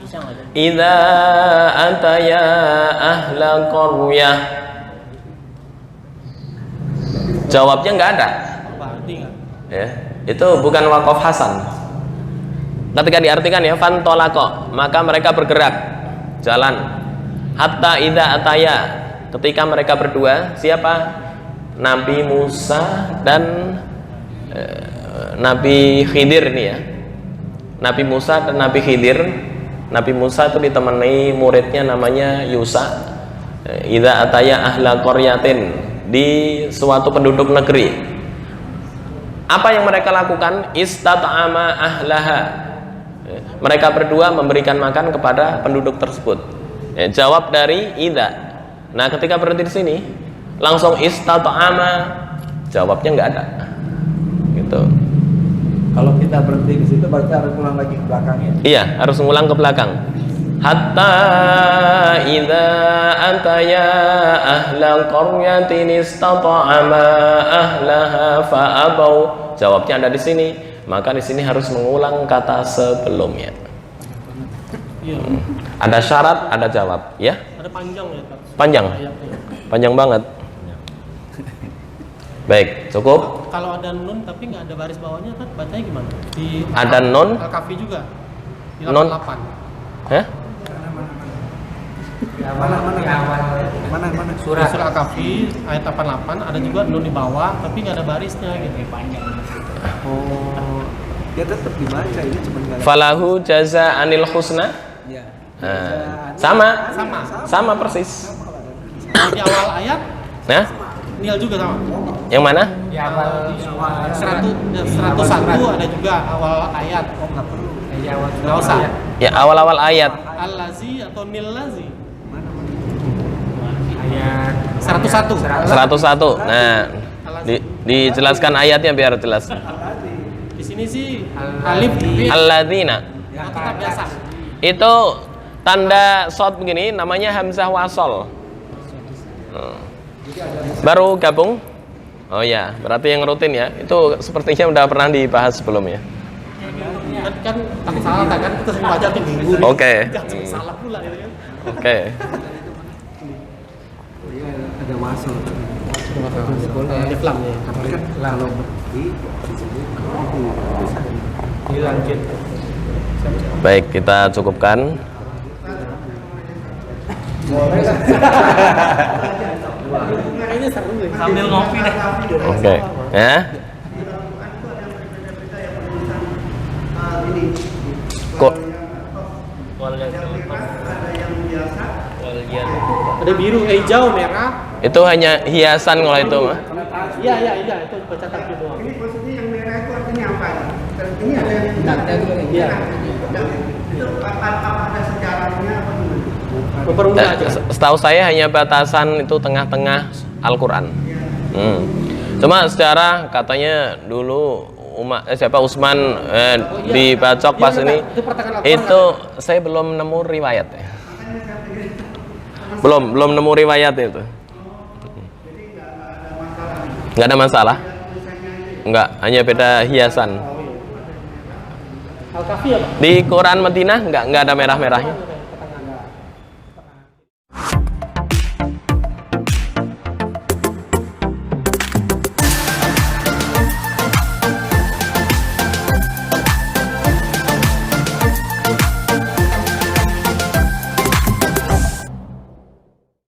Bisa nggak? Idza ataya ahla qaryah. Jawabnya nggak ada. Ya, itu bukan waqaf hasan. Ketika diartikan ya fantolako, maka mereka bergerak jalan. Hatta idza ataya, ketika mereka berdua, siapa? Nabi Musa dan Nabi Khidir nih ya. Nabi Musa dan Nabi Khidir. Nabi Musa itu ditemani muridnya namanya Yusa. Idza ataya ahla qaryatin, di suatu penduduk negeri. Apa yang mereka lakukan? Istat'ama ahlaha. Mereka berdua memberikan makan kepada penduduk tersebut. Jawab dari idza. Nah, ketika berhenti di sini, langsung istat'ama. Jawabnya nggak ada. Gitu. Kalau kita berhenti di situ berarti harus ulang lagi ke belakang ya? Iya, harus ngulang ke belakang. Hatta idza ataya ahla qaryatin istata'ama ahlaha fa'abau. Jawabnya ada di sini. Maka di sini harus mengulang kata sebelumnya. Ada syarat, ada jawab, ya? Ada panjang ya, Pak? Panjang. Panjang banget. Baik, cukup. Kalau ada nun tapi nggak ada baris bawahnya kan bacanya gimana? Ada nun. Al-Kafi juga. Di 88. Nun. Hah? Mana? Surah Al-Kafi ayat 88 ada juga nun di bawah tapi nggak ada barisnya gitu. Panjang. Oh, dia tetap dibaca ini cuma nggak. Falahu jazaa'anil husna. Ya. Sama persis. Di awal ayat. Nah, Nil juga sama. yang mana? Di awal 101 ada juga awal ayat. Nggak usah. Ya, awal-awal ayat. Al-Lazi atau Nil Lazi? Ayat 101. 101. Nah, Dijelaskan ayatnya biar jelas. Di sini sih alif Alladzina. tetap biasa. Itu tanda short begini namanya hamzah wasol. Baru gabung? Oh ya, berarti yang rutin ya. Itu sepertinya udah pernah dibahas sebelumnya. Kan takut salah kan kita semua baca di minggu. Oke. Jangan salah pula gitu kan. Oke. Ada masuk. Alif lam ya. Tapi kan kalau di sini Dilanjut. Baik, kita cukupkan. Kayaknya seru nih. Sambil ngopi deh. Oke. Ya. Kok Ada biru, hijau, merah. itu hanya hiasan kalau itu mah. Iya, itu baca takbir doang. ini posisi yang merah itu artinya apa? Ini ada yang Iya. itu apa ada sejarahnya apa gimana? Mempermudah aja. Setahu saya hanya batasan itu tengah-tengah Al-Quran. Cuma secara katanya dulu siapa Utsman dibacok pas ini itu saya belum nemu riwayat ya. Belum nemu riwayat itu. Nggak ada masalah. Nggak, hanya beda hiasan. Al-Kafi apa? Di Quran Madinah nggak ada merah-merahnya.